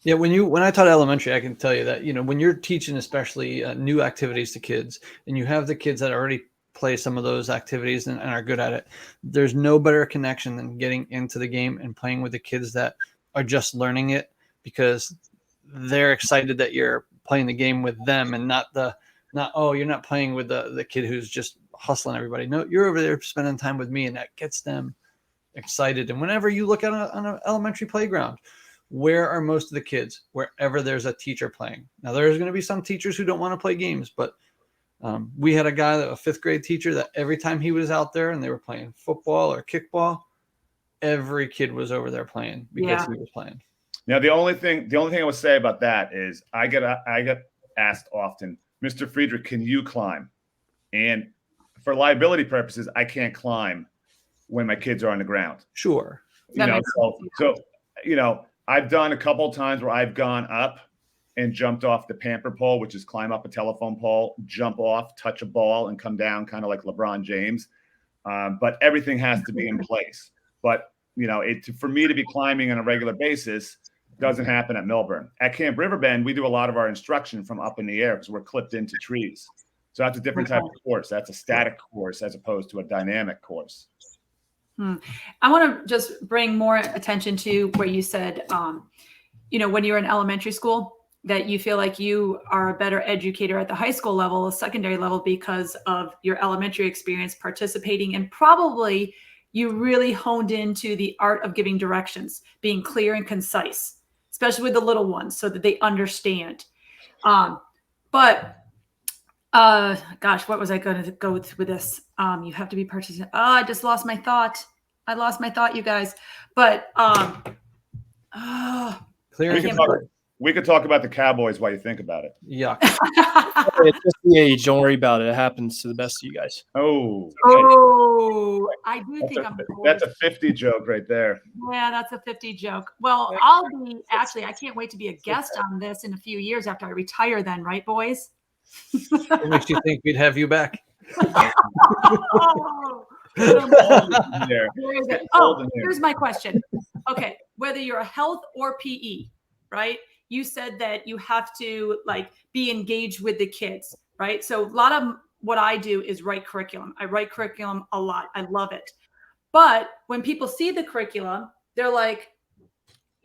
Yeah, when I taught elementary, I can tell you that, you know, when you're teaching especially new activities to kids, and you have the kids that already play some of those activities and are good at it, there's no better connection than getting into the game and playing with the kids that are just learning it, because they're excited that you're playing the game with them, and not you're not playing with the kid who's just hustling everybody. No, you're over there spending time with me, and that gets them excited. And whenever you look at on an elementary playground, where are most of the kids? Wherever there's a teacher playing. Now, there's going to be some teachers who don't want to play games, but we had a fifth grade teacher that every time he was out there and they were playing football or kickball, every kid was over there playing because he was playing. Now, the only thing I would say about that is I get asked often, Mr. Friedrich, can you climb? And for liability purposes, I can't climb when my kids are on the ground. Sure. I've done a couple of times where I've gone up and jumped off the pamper pole, which is climb up a telephone pole, jump off, touch a ball, and come down, kind of like LeBron James. But everything has to be in place. But for me to be climbing on a regular basis doesn't happen at Millburn. At Camp Riverbend, we do a lot of our instruction from up in the air because we're clipped into trees. So that's a different type of course. That's a static course as opposed to a dynamic course. I want to just bring more attention to where you said, when you're in elementary school, that you feel like you are a better educator at the high school level, secondary level, because of your elementary experience participating, and probably you really honed into the art of giving directions, being clear and concise, especially with the little ones, so that they understand. Gosh, what was I going to go with this? You have to be participant. Oh, I just lost my thought. You guys. But clear. We could talk about the Cowboys while you think about it. Yuck. It's just the age. Don't worry about it. It happens to the best of you guys. I do think that's a 50 joke right there. Yeah, that's a 50 joke. Well, I can't wait to be a guest on this in a few years after I retire then, right, boys? What makes you think we'd have you back? Here's my question. Okay, whether you're a health or PE, right? You said that you have to be engaged with the kids, right? So a lot of what I do is write curriculum. I write curriculum a lot. I love it. But when people see the curriculum, they're like,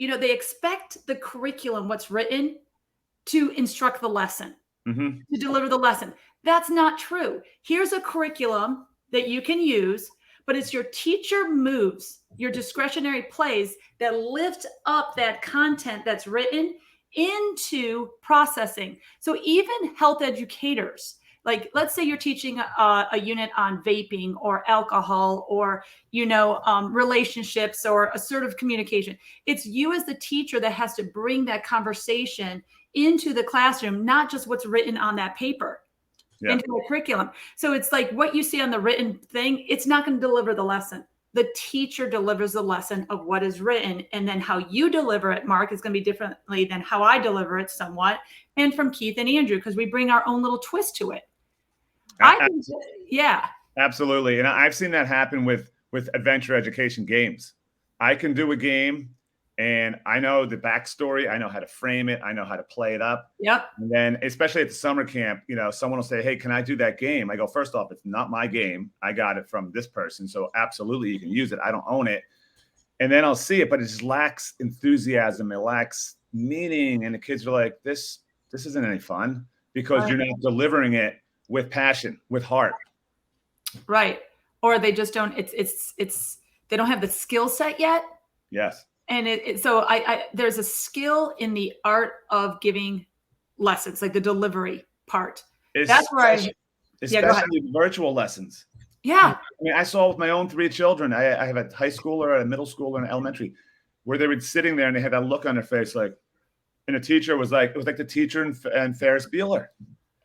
they expect the curriculum, what's written, to instruct the lesson, to deliver the lesson. That's not true. Here's a curriculum that you can use, but it's your teacher moves, your discretionary plays that lift up that content that's written into processing. So even health educators, let's say you're teaching a unit on vaping or alcohol or, relationships or assertive communication. It's you as the teacher that has to bring that conversation into the classroom, not just what's written on that paper. Into the curriculum. So it's like what you see on the written thing, it's not going to deliver the lesson. The teacher delivers the lesson of what is written, and then how you deliver it, Mark, is going to be differently than how I deliver it somewhat, and from Keith and Andrew, because we bring our own little twist to it. Absolutely. And I've seen that happen with adventure education games. I can do a game and I know the backstory. I know how to frame it. I know how to play it up. Yep. And then, especially at the summer camp, someone will say, hey, can I do that game? I go, first off, it's not my game. I got it from this person. So absolutely, you can use it. I don't own it. And then I'll see it, but it just lacks enthusiasm. It lacks meaning. And the kids are like, this isn't any fun because you're not delivering it with passion, with heart. Right. Or they just don't, they don't have the skill set yet. Yes. And so there's a skill in the art of giving lessons, like the delivery part. That's where especially virtual lessons. Yeah. I mean, I saw with my own 3 children. I have a high schooler, a middle schooler, and an elementary, where they were sitting there and they had that look on their face, and the teacher was like, it was like the teacher and Ferris Bueller.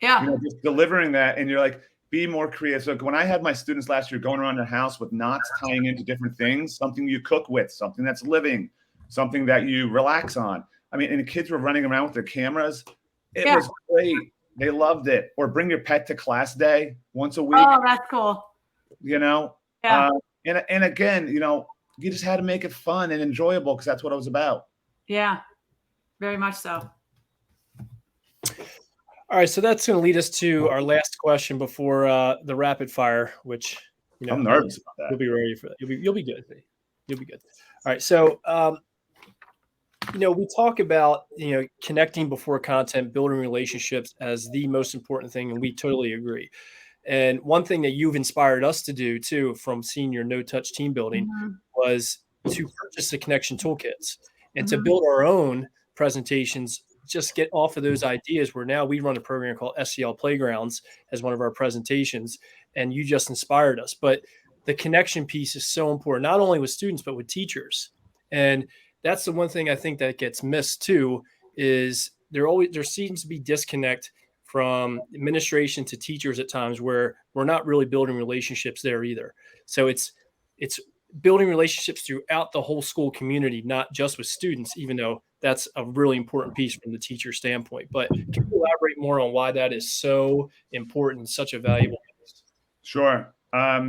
Yeah. Just delivering that, and you're like, be more creative. So when I had my students last year going around their house with knots tying into different things, something you cook with, something that's living, something that you relax on. I mean, and the kids were running around with their cameras. It was great. They loved it. Or bring your pet to class day once a week. Oh, that's cool. Yeah. And again, you just had to make it fun and enjoyable because that's what it was about. Yeah, very much so. All right, so that's going to lead us to our last question before the rapid fire, which I'm nervous about that. You'll be ready for that. You'll be good. You'll be good. All right, so we talk about connecting before content, building relationships as the most important thing, and we totally agree. And one thing that you've inspired us to do too, from seeing your no-touch team building, was to purchase the connection toolkits and to build our own presentations. Just get off of those ideas where now we run a program called SEL Playgrounds as one of our presentations, and you just inspired us. But the connection piece is so important, not only with students, but with teachers. And that's the one thing I think that gets missed too, is there seems to be disconnect from administration to teachers at times, where we're not really building relationships there either. So it's building relationships throughout the whole school community, not just with students, even though that's a really important piece from the teacher standpoint. But can you elaborate more on why that is so important and such a valuable piece? Sure. I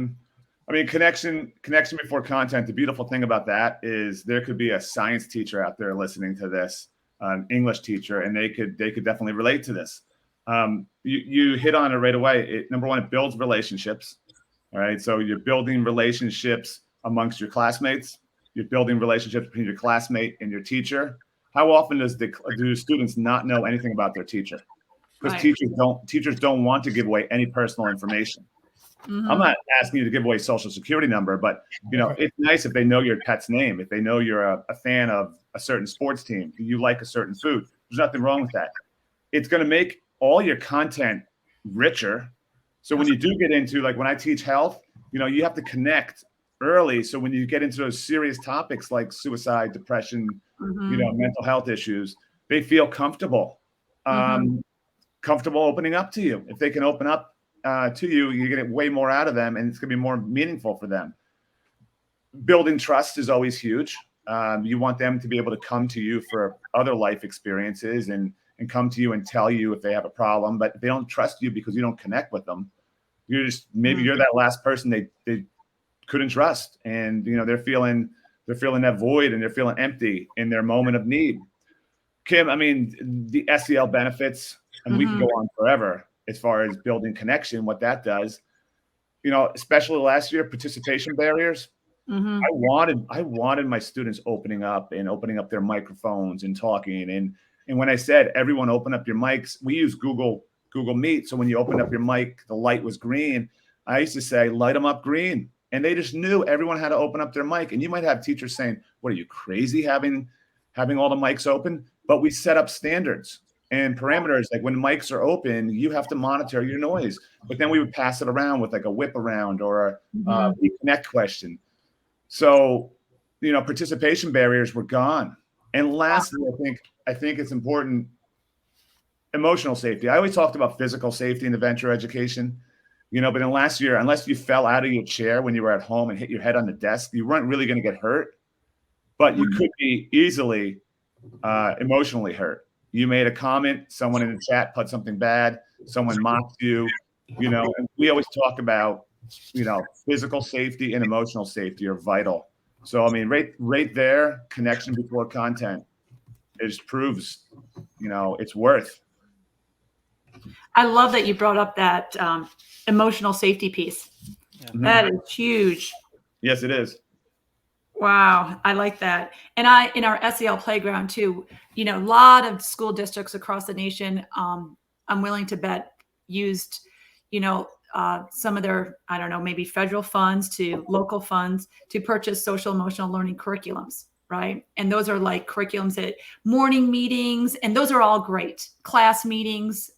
mean, connection before content. The beautiful thing about that is there could be a science teacher out there listening to this, an English teacher, and they could definitely relate to this. You hit on it right away. Number one, it builds relationships. All right. So you're building relationships amongst your classmates. You're building relationships between your classmate and your teacher. How often do students not know anything about their teacher? Because teachers don't want to give away any personal information. Mm-hmm. I'm not asking you to give away social security number, but it's nice if they know your pet's name, if they know you're a fan of a certain sports team, you like a certain food. There's nothing wrong with that. It's going to make all your content richer. So when you do get into, like when I teach health, you have to connect early. So when you get into those serious topics like suicide, depression, mental health issues, they feel comfortable, comfortable opening up to you. If they can open up to you, you're going to get way more out of them, and it's going to be more meaningful for them. Building trust is always huge. You want them to be able to come to you for other life experiences and come to you and tell you if they have a problem, but if they don't trust you because you don't connect with them, you're that last person they couldn't trust. And, they're feeling that void, and they're feeling empty in their moment of need. Kim, I mean, the SEL benefits, and we can go on forever as far as building connection, what that does, especially last year, participation barriers. I wanted my students opening up their microphones and talking. And when I said, everyone open up your mics, we use Google Meet. So when you open up your mic, the light was green. I used to say, light them up green. And they just knew everyone had to open up their mic. And you might have teachers saying, what are you, crazy having all the mics open? But we set up standards and parameters. Like when mics are open, you have to monitor your noise. But then we would pass it around with like a whip around or a reconnect question. So, participation barriers were gone. And lastly, I think it's important, emotional safety. I always talked about physical safety in the venture education, but in last year, unless you fell out of your chair when you were at home and hit your head on the desk, you weren't really going to get hurt, but you could be easily emotionally hurt. You made a comment, someone in the chat put something bad, someone mocked you, and we always talk about, physical safety and emotional safety are vital. So, I mean, right there, connection before content proves, it's worth. I love that you brought up that emotional safety piece. Yeah. That is huge. Yes, it is. Wow, I like that. And in our SEL playground too, a lot of school districts across the nation, I'm willing to bet used, some of their, I don't know, maybe federal funds to local funds to purchase social emotional learning curriculums, right? And those are like curriculums at morning meetings, and those are all great. Class meetings,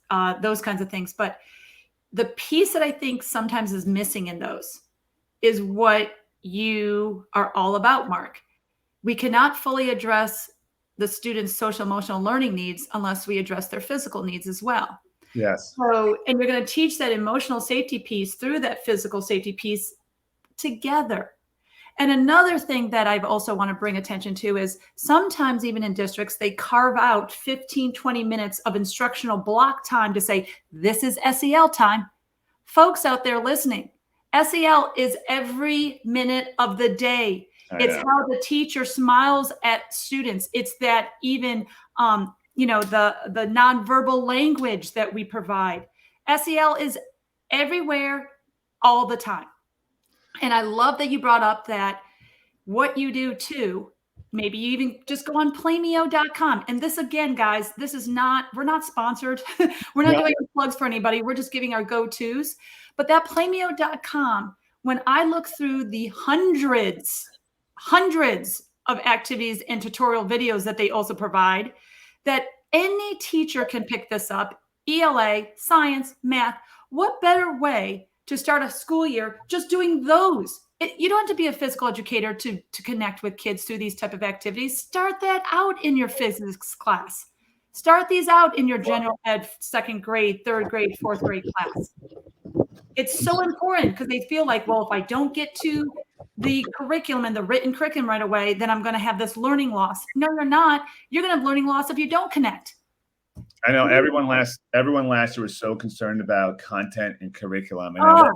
those kinds of things. But the piece that I think sometimes is missing in those is what you are all about, Mark. We cannot fully address the students' social emotional learning needs unless we address their physical needs as well. Yes. So, and you're going to teach that emotional safety piece through that physical safety piece together. And another thing that I've also want to bring attention to is sometimes even in districts, they carve out 15, 20 minutes of instructional block time to say, this is SEL time. Folks out there listening, SEL is every minute of the day. It's how the teacher smiles at students. It's that even, the nonverbal language that we provide. SEL is everywhere all the time. And I love that you brought up that what you do too, maybe you even just go on playmeo.com. And this again, guys, we're not sponsored. We're not doing plugs for anybody. We're just giving our go-tos. But that playmeo.com, when I look through the hundreds of activities and tutorial videos that they also provide, that any teacher can pick this up, ELA, science, math. What better way to start a school year just doing those You don't have to be a physical educator to connect with kids through these type of activities. Start that out in your physics class. Start these out in your general ed 2nd grade, 3rd grade, 4th grade class. It's so important because they feel like, well, if I don't get to the curriculum and the written curriculum right away, then I'm going to have this learning loss. No, you're not. You're going to have learning loss if you don't connect. I know everyone last year was so concerned about content and curriculum, and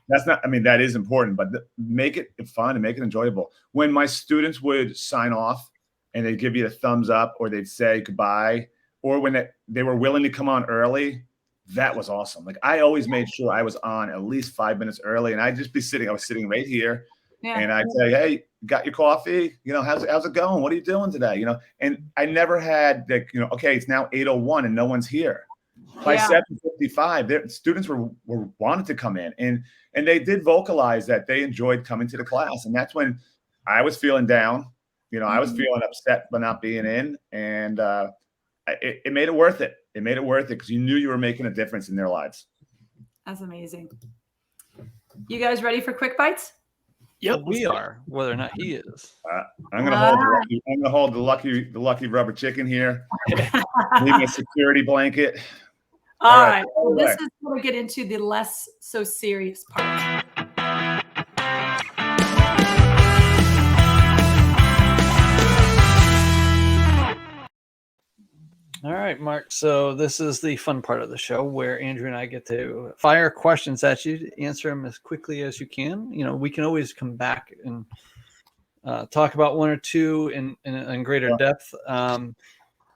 that's not. I mean, that is important, but make it fun and make it enjoyable. When my students would sign off and they'd give you a thumbs up, or they'd say goodbye, or when they were willing to come on early, that was awesome. Like, I always made sure I was on at least 5 minutes early, and I'd just be sitting. I was sitting right here, and I'd say, "Hey, got your coffee? You know, how's it going? What are you doing today? You know?" And I never had that. You know, okay, it's now 8:01 and no one's here. By 7:55, their students were wanted to come in, and they did vocalize that they enjoyed coming to the class, and that's when I was feeling down. You know, I was feeling upset by not being in, and it made it worth it. It made it worth it because you knew you were making a difference in their lives. That's amazing. You guys ready for quick bites? Yep, we are. Whether or not he is. I'm gonna hold the lucky rubber chicken here. Need my security blanket. All right. Well, this is where we get into the less so serious part. All right, Mark. So this is the fun part of the show where Andrew and I get to fire questions at you to answer them as quickly as you can. You know, we can always come back and talk about one or two in greater depth.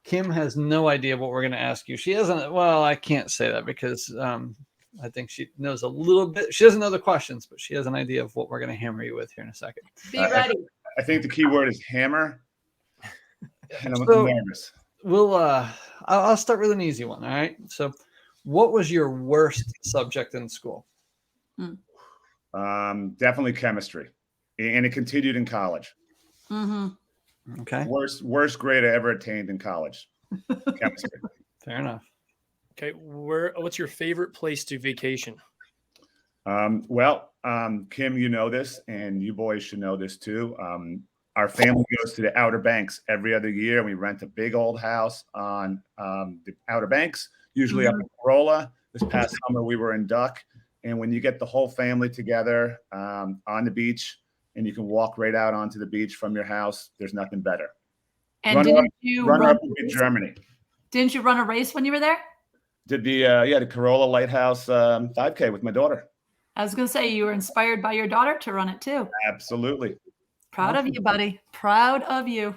Kim has no idea what we're going to ask you. She hasn't. Well, I can't say that because I think she knows a little bit. She doesn't know the questions, but she has an idea of what we're going to hammer you with here in a second. Be ready. I think the key word is hammer. And I'm nervous. I'll start with an easy one. All right. So, what was your worst subject in school? Definitely chemistry, and it continued in college. Okay. Worst grade I ever attained in college. Chemistry. Fair enough. Okay. What's your favorite place to vacation? Kim, you know this, and you boys should know this too. Our family goes to the Outer Banks every other year, and we rent a big old house on the Outer Banks, usually up in Corolla. This past summer, we were in Duck, and when you get the whole family together on the beach, and you can walk right out onto the beach from your house, there's nothing better. And didn't you run up in Germany? Didn't you run a race when you were there? Did the Corolla Lighthouse 5K with my daughter. I was going to say you were inspired by your daughter to run it too. Absolutely. Proud of you, buddy. Proud of you.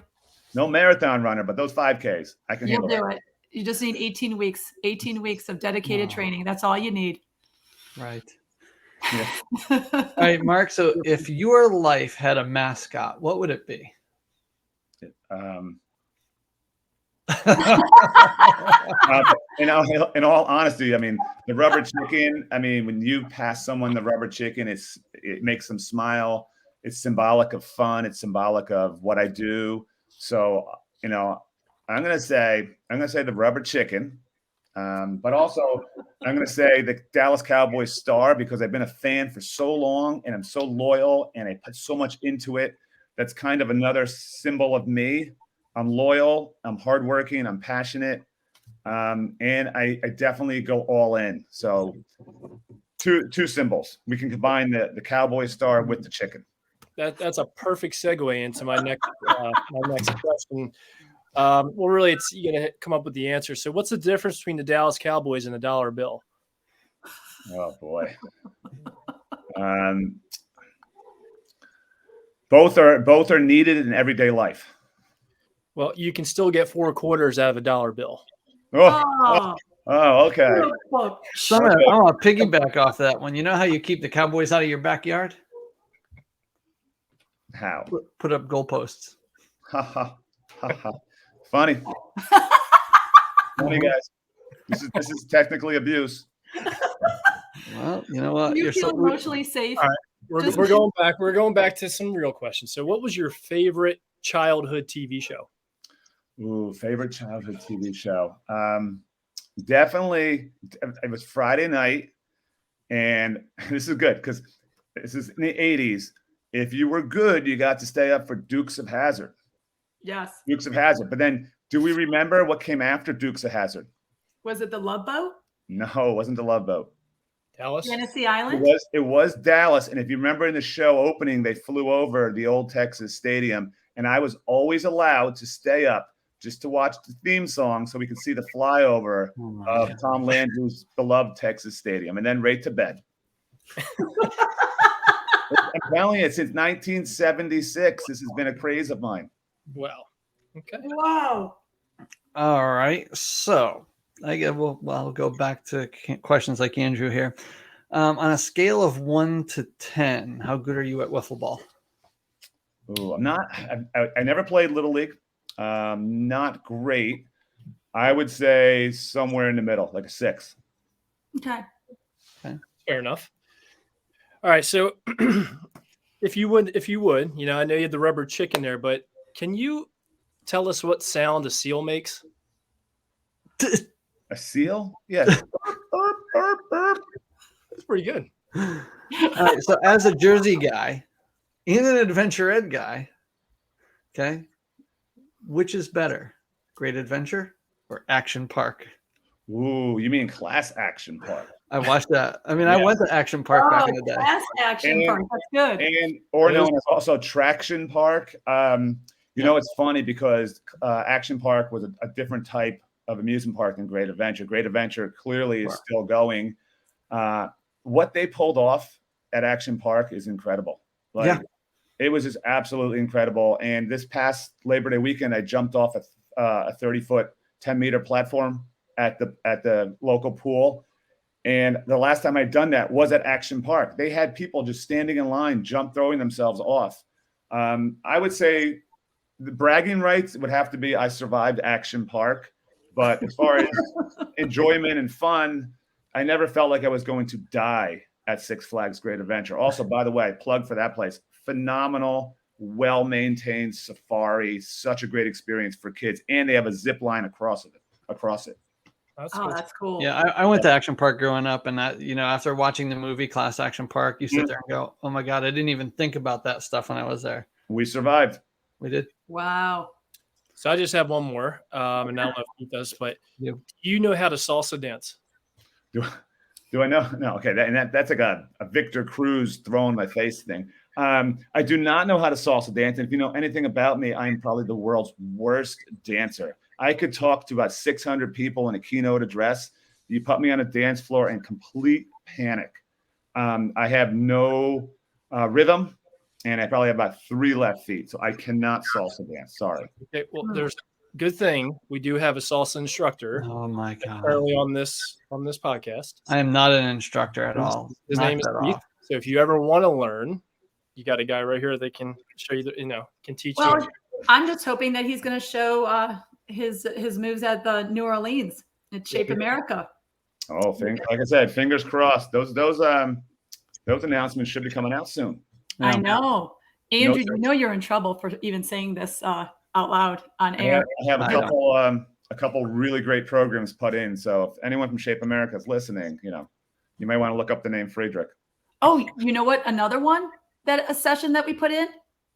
No marathon runner, but those 5Ks, I can handle. You'll do it. You just need 18 weeks. 18 weeks of dedicated training. That's all you need. Right. Yeah. All right, Mark. So, if your life had a mascot, what would it be? In all honesty, I mean, the rubber chicken. I mean, when you pass someone the rubber chicken, it makes them smile. It's symbolic of fun. It's symbolic of what I do. So, you know, I'm gonna say the rubber chicken, but also I'm gonna say the Dallas Cowboys star because I've been a fan for so long and I'm so loyal and I put so much into it. That's kind of another symbol of me. I'm loyal. I'm hardworking. I'm passionate, and I definitely go all in. So, two symbols. We can combine the Cowboy star with the chicken. That's a perfect segue into my next question. Well, really, it's you got to come up with the answer. So, what's the difference between the Dallas Cowboys and the dollar bill? Oh boy, both are needed in everyday life. Well, you can still get 4 quarters out of a dollar bill. Oh, okay. I'm gonna piggyback off that one. You know how you keep the Cowboys out of your backyard? How? Put up goalposts. Funny. Funny, guys. This is technically abuse. Well, you know what? You feel emotionally safe. All right. We're going back. We're going back to some real questions. So, what was your favorite childhood TV show? Ooh, favorite childhood TV show. Definitely, it was Friday night, and this is good because This is in the 80s. If you were good, you got to stay up for Dukes of Hazzard. Yes. Dukes of Hazzard. But then, do we remember what came after Dukes of Hazzard? Was it the Love Boat? No, it wasn't the Love Boat. Dallas. Fantasy Island? It was Dallas. And if you remember in the show opening, they flew over the old Texas Stadium. And I was always allowed to stay up just to watch the theme song so we could see the flyover of Tom Landry's beloved Texas Stadium, and then right to bed. I'm telling you, since 1976, this has been a craze of mine. Wow. Okay. Wow. All right. So I'll go back to questions like Andrew here. On a scale of 1 to 10, how good are you at wiffle ball? Ooh, I'm not. I never played Little League. Not great. I would say somewhere in the middle, like a 6. Okay. Fair enough. All right. So if you would, I know you had the rubber chicken there, but can you tell us what sound a seal makes? A seal? Yes. Burp, burp, burp. That's pretty good. All right. So as a Jersey guy and an Adventure Ed guy, okay, which is better, Great Adventure or Action Park? Ooh, you mean Class Action Park? I watched that. I mean, I went to Action Park back in the day. Class Action Park. That's good. And or known as also Traction Park. It's funny because Action Park was a different type of amusement park than Great Adventure. Great Adventure clearly is still going. What they pulled off at Action Park is incredible. It was just absolutely incredible. And this past Labor Day weekend, I jumped off a 30-foot, 10-meter platform at the local pool. And the last time I'd done that was at Action Park. They had people just standing in line, throwing themselves off. I would say the bragging rights would have to be I survived Action Park. But as far as enjoyment and fun, I never felt like I was going to die at Six Flags Great Adventure. Also, by the way, plug for that place. Phenomenal, well-maintained safari. Such a great experience for kids. And they have a zip line across it. That's cool. Yeah, I went to Action Park growing up, and that, after watching the movie Class Action Park, you sit there and go, "Oh my God, I didn't even think about that stuff when I was there." We survived. We did. Wow. So I just have one more, and I don't know if he does, but do you know how to salsa dance? Do I know? No. Okay, that's like a Victor Cruz throw in my face thing. I do not know how to salsa dance, and if you know anything about me, I'm probably the world's worst dancer. I could talk to about 600 people in a keynote address. You put me on a dance floor in complete panic. I have no rhythm, and I probably have about 3 left feet, so I cannot salsa dance. Sorry. Okay, well, there's good thing we do have a salsa instructor. Oh my God! Early on this podcast, I am not an instructor at all. His name is Keith. So if you ever want to learn, you got a guy right here that can show you. Can teach you. Well, I'm just hoping that he's going to show his moves at the New Orleans at Shape America. Oh, like I said, fingers crossed. Those announcements should be coming out soon. Yeah. I know, Andrew. You're in trouble for even saying this out loud on air. I have a couple really great programs put in. So if anyone from Shape America is listening, you may want to look up the name Friedrich. Oh, you know what? Another one a session that we put in,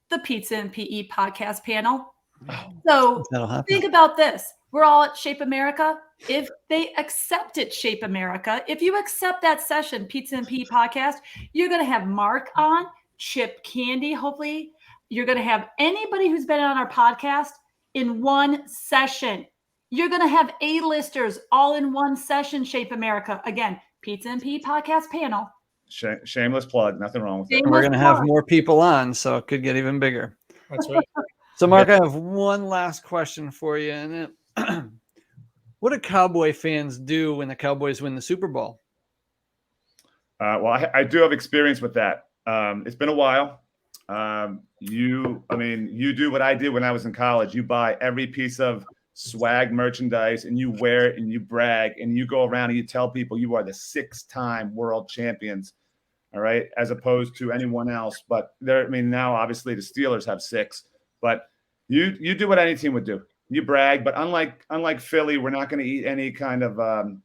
the Pizza and PE podcast panel. So think about this. We're all at Shape America. If they accept it, Shape America, if you accept that session, Pizza and PE podcast, you're going to have Mark on, Chip Candy, hopefully. You're going to have anybody who's been on our podcast in one session. You're going to have A-listers all in one session, Shape America. Again, Pizza and PE podcast panel. Shameless plug. Nothing wrong with it. We're going to have more people on, so it could get even bigger. That's right. So, Mark, I have one last question for you. And what do Cowboy fans do when the Cowboys win the Super Bowl? Well, I do have experience with that. It's been a while. You do what I did when I was in college. You buy every piece of swag merchandise and you wear it and you brag and you go around and you tell people you are the 6-time world champions. All right. As opposed to anyone else. But now obviously the Steelers have 6, but you do what any team would do. You brag, but unlike Philly, we're not going to eat any kind of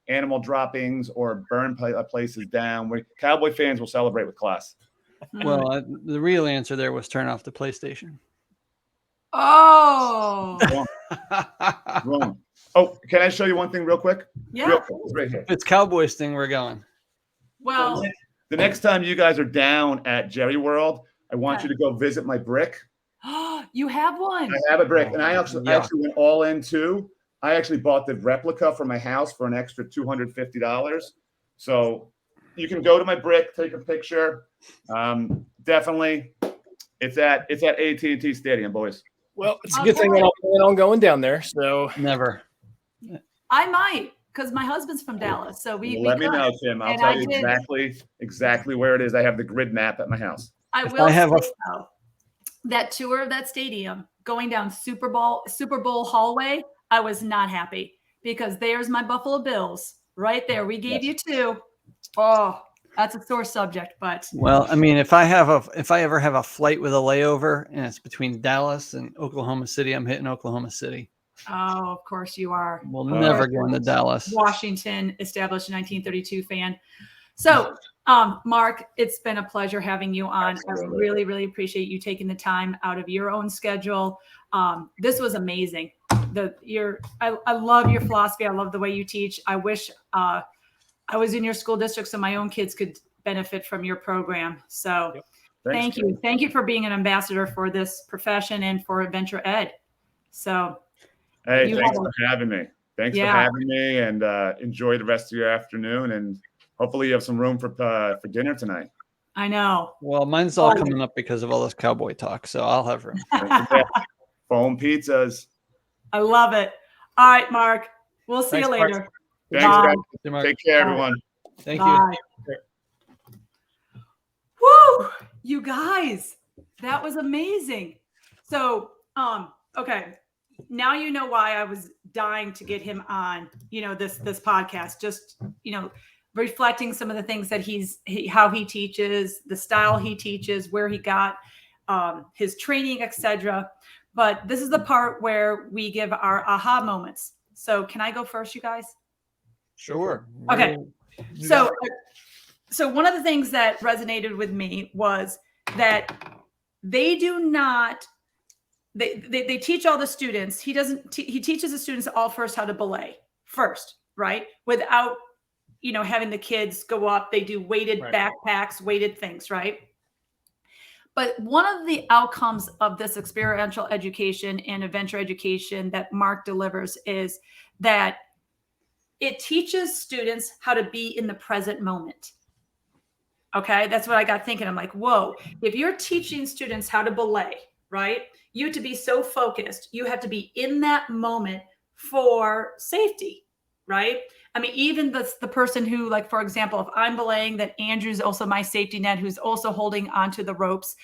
animal droppings or burn places down. Cowboy fans will celebrate with class. Well, the real answer there was turn off the PlayStation. Oh, Wrong. Oh, can I show you one thing real quick? yeah. Real quick. It's right here. It's Cowboys thing. We're going. Well, The next time you guys are down at Jerry World, I want Okay. you to go visit my brick. you have one. I have a brick, and I actually Yeah. went all in too. I actually bought the replica for my house for an extra $250. So you can go to my brick, take a picture. Definitely, it's at AT&T Stadium, boys. Well, it's a good thing that I'm planning on going down there. So Never. I might, because my husband's from Dallas, so we Let me could. know, Tim. I'll And tell I you did. exactly where it is. I have the grid map at my house. I If will I have say, a- though, that tour of that stadium, going down Super Bowl hallway, I was not happy because there's my Buffalo Bills right there. We gave you two. Oh, that's a sore subject, but Well, I mean, if I ever have a flight with a layover and it's between Dallas and Oklahoma City, I'm hitting Oklahoma City. oh, of course you are. We'll never go into Dallas. Washington, established in 1932 fan. So, Mark, it's been a pleasure having you on. Absolutely. I really, really appreciate you taking the time out of your own schedule. This was amazing. I love your philosophy. I love the way you teach. I wish I was in your school district so my own kids could benefit from your program. So Thanks, thank you. Thank you for being an ambassador for this profession and for Adventure Ed. So Hey, You thanks have for having me. Thanks for Yeah. having me, and enjoy the rest of your afternoon. And hopefully you have some room for dinner tonight. I know. Well, mine's all coming up because of all this cowboy talk, so I'll have room. Foam pizzas. I love it. All right, Mark. We'll see Thanks, you Mark. later. Thanks, Bye. guys. Hey, Mark. Take care, Bye. everyone. Thank you. Bye. Woo! You guys, that was amazing. So, okay. Now you know why I was dying to get him on, this podcast. Just, reflecting some of the things that how he teaches, the style he teaches, where he got his training, etc. But this is the part where we give our aha moments. So can I go first, you guys? Sure. Okay. So one of the things that resonated with me was that they do not, they teach all the students. He teaches the students all first how to belay first, right? Without, having the kids go up, they do weighted backpacks, weighted things, right? But one of the outcomes of this experiential education and adventure education that Mark delivers is that it teaches students how to be in the present moment. Okay, that's what I got thinking. I'm like, whoa, if you're teaching students how to belay, right? You have to be so focused. You have to be in that moment for safety, right? I mean, even the person who, like, for example, if I'm belaying, that Andrew's also my safety net, who's also holding onto the ropes.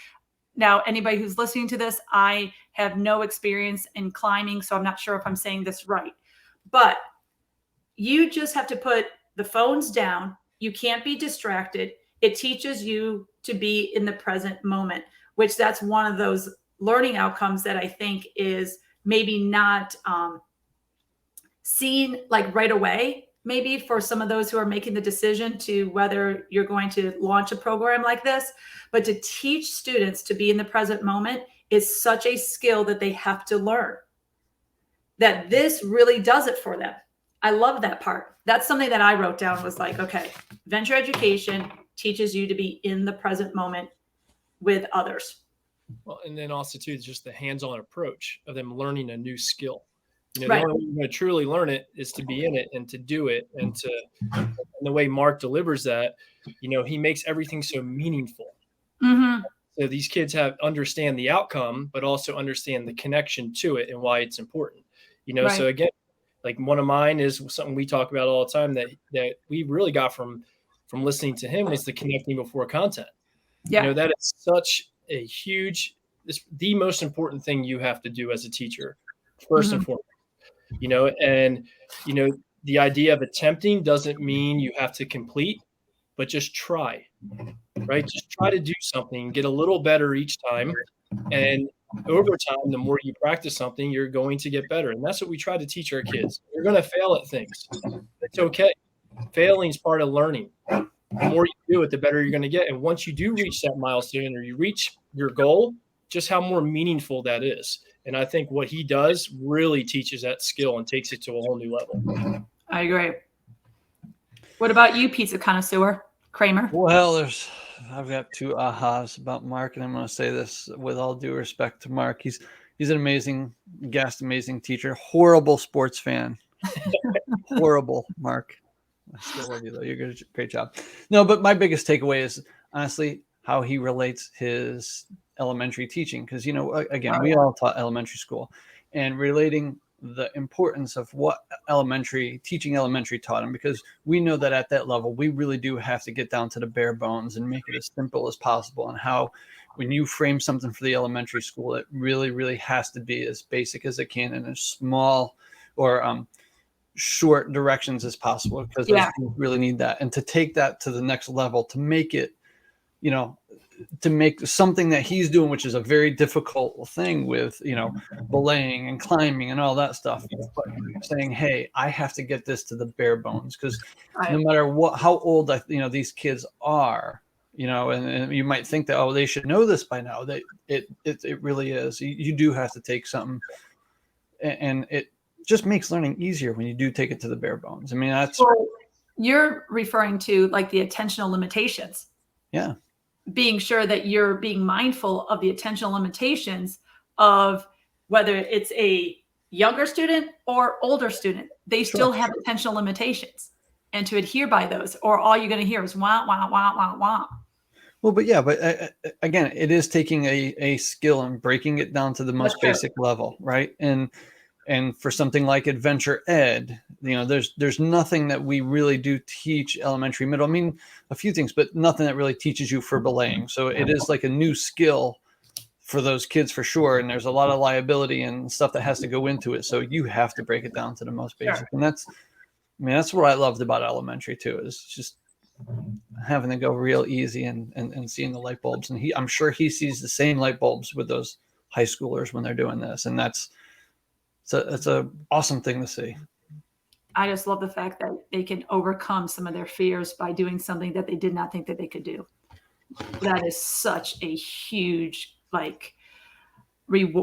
Now, anybody who's listening to this, I have no experience in climbing, so I'm not sure if I'm saying this right. But you just have to put the phones down. You can't be distracted. It teaches you to be in the present moment, which that's one of those learning outcomes that I think is maybe not seen like right away, maybe for some of those who are making the decision to whether you're going to launch a program like this. But to teach students to be in the present moment is such a skill that they have to learn, that this really does it for them. I love that part. That's something that I wrote down, was like, okay, venture education teaches you to be in the present moment with others. Well, and then also too, just the hands-on approach of them learning a new skill. Right. The only way you're going to truly learn it is to be in it and to do it, and the way Mark delivers that, he makes everything so meaningful. Mm-hmm. So these kids understand the outcome, but also understand the connection to it and why it's important. Right. So again, like one of mine is something we talk about all the time that we really got from listening to him, is the connecting before content. Yeah. That is such a huge, the most important thing you have to do as a teacher, first and foremost. The idea of attempting doesn't mean you have to complete, but just try, right? Just try to do something, get a little better each time. And over time, the more you practice something, you're going to get better. And that's what we try to teach our kids. You're going to fail at things. It's okay. Failing is part of learning. the more you do it, the better you're going to get. And once you do reach that milestone or you reach your goal, just how more meaningful that is. And I think what he does really teaches that skill and takes it to a whole new level. I agree. What about you, pizza connoisseur, Kramer? Well, I've got two ahas about Mark, and I'm going to say this with all due respect to Mark. He's an amazing guest, amazing teacher, horrible sports fan. Horrible, Mark. I still love you, though. You're doing a great job. No, but my biggest takeaway is, honestly, how he relates his elementary teaching. Because, again, we all taught elementary school, and relating the importance of what teaching elementary taught him, because we know that at that level, we really do have to get down to the bare bones and make it as simple as possible. And how when you frame something for the elementary school, it really, really has to be as basic as it can and as small or short directions as possible, because those kids really need that. And to take that to the next level, to make it, to make something that he's doing, which is a very difficult thing with, belaying and climbing and all that stuff, but saying, hey, I have to get this to the bare bones, because no matter how old these kids are, and you might think that, they should know this by now. It really is. You do have to take something, and it just makes learning easier when you do take it to the bare bones. I mean, that's you're referring to like the attentional limitations. Yeah. Being sure that you're being mindful of the attentional limitations of whether it's a younger student or older student, they still have attentional limitations, and to adhere by those, or all you're going to hear is wah, wah, wah, wah, wah. Well, but again, it is taking a skill and breaking it down to the most basic level, right? And for something like adventure ed, there's nothing that we really do teach elementary, middle. I mean, a few things, but nothing that really teaches you for belaying. So it is like a new skill for those kids for sure. And there's a lot of liability and stuff that has to go into it. So you have to break it down to the most basic. And that's what I loved about elementary too, is just having to go real easy and seeing the light bulbs. And I'm sure he sees the same light bulbs with those high schoolers when they're doing this. And it's an awesome thing to see. I just love the fact that they can overcome some of their fears by doing something that they did not think that they could do. That is such a huge,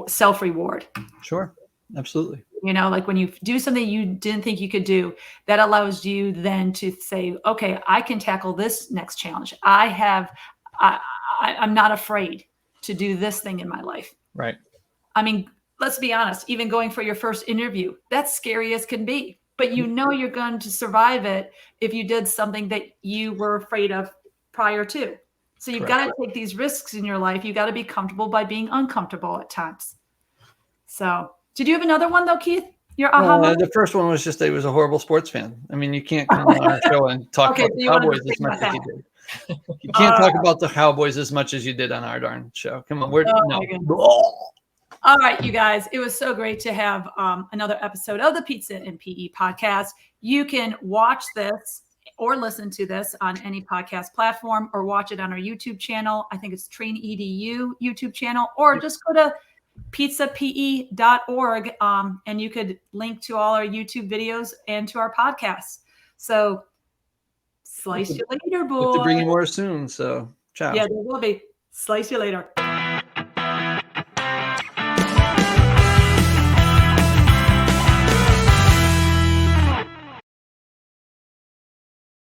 self-reward. Sure. Absolutely. Like when you do something you didn't think you could do, that allows you then to say, okay, I can tackle this next challenge. I'm not afraid to do this thing in my life. Right. I mean, let's be honest, even going for your first interview, that's scary as can be, but you're going to survive it if you did something that you were afraid of prior to. So you've got to take these risks in your life. You've got to be comfortable by being uncomfortable at times. So did you have another one though, Keith? Your aha moment? The first one was just that he was a horrible sports fan. I mean, you can't come on our show and talk about the Cowboys as much as you did. You can't talk about the Cowboys as much as you did on our darn show. Come on. All right, you guys, it was so great to have another episode of the Pizza and PE podcast. You can watch this or listen to this on any podcast platform, or watch it on our YouTube channel. I think it's Train EDU YouTube channel, or just go to pizzape.org and you could link to all our YouTube videos and to our podcasts. So slice you later, boys. To bring you more soon. So ciao. Yeah, there will be. Slice you later.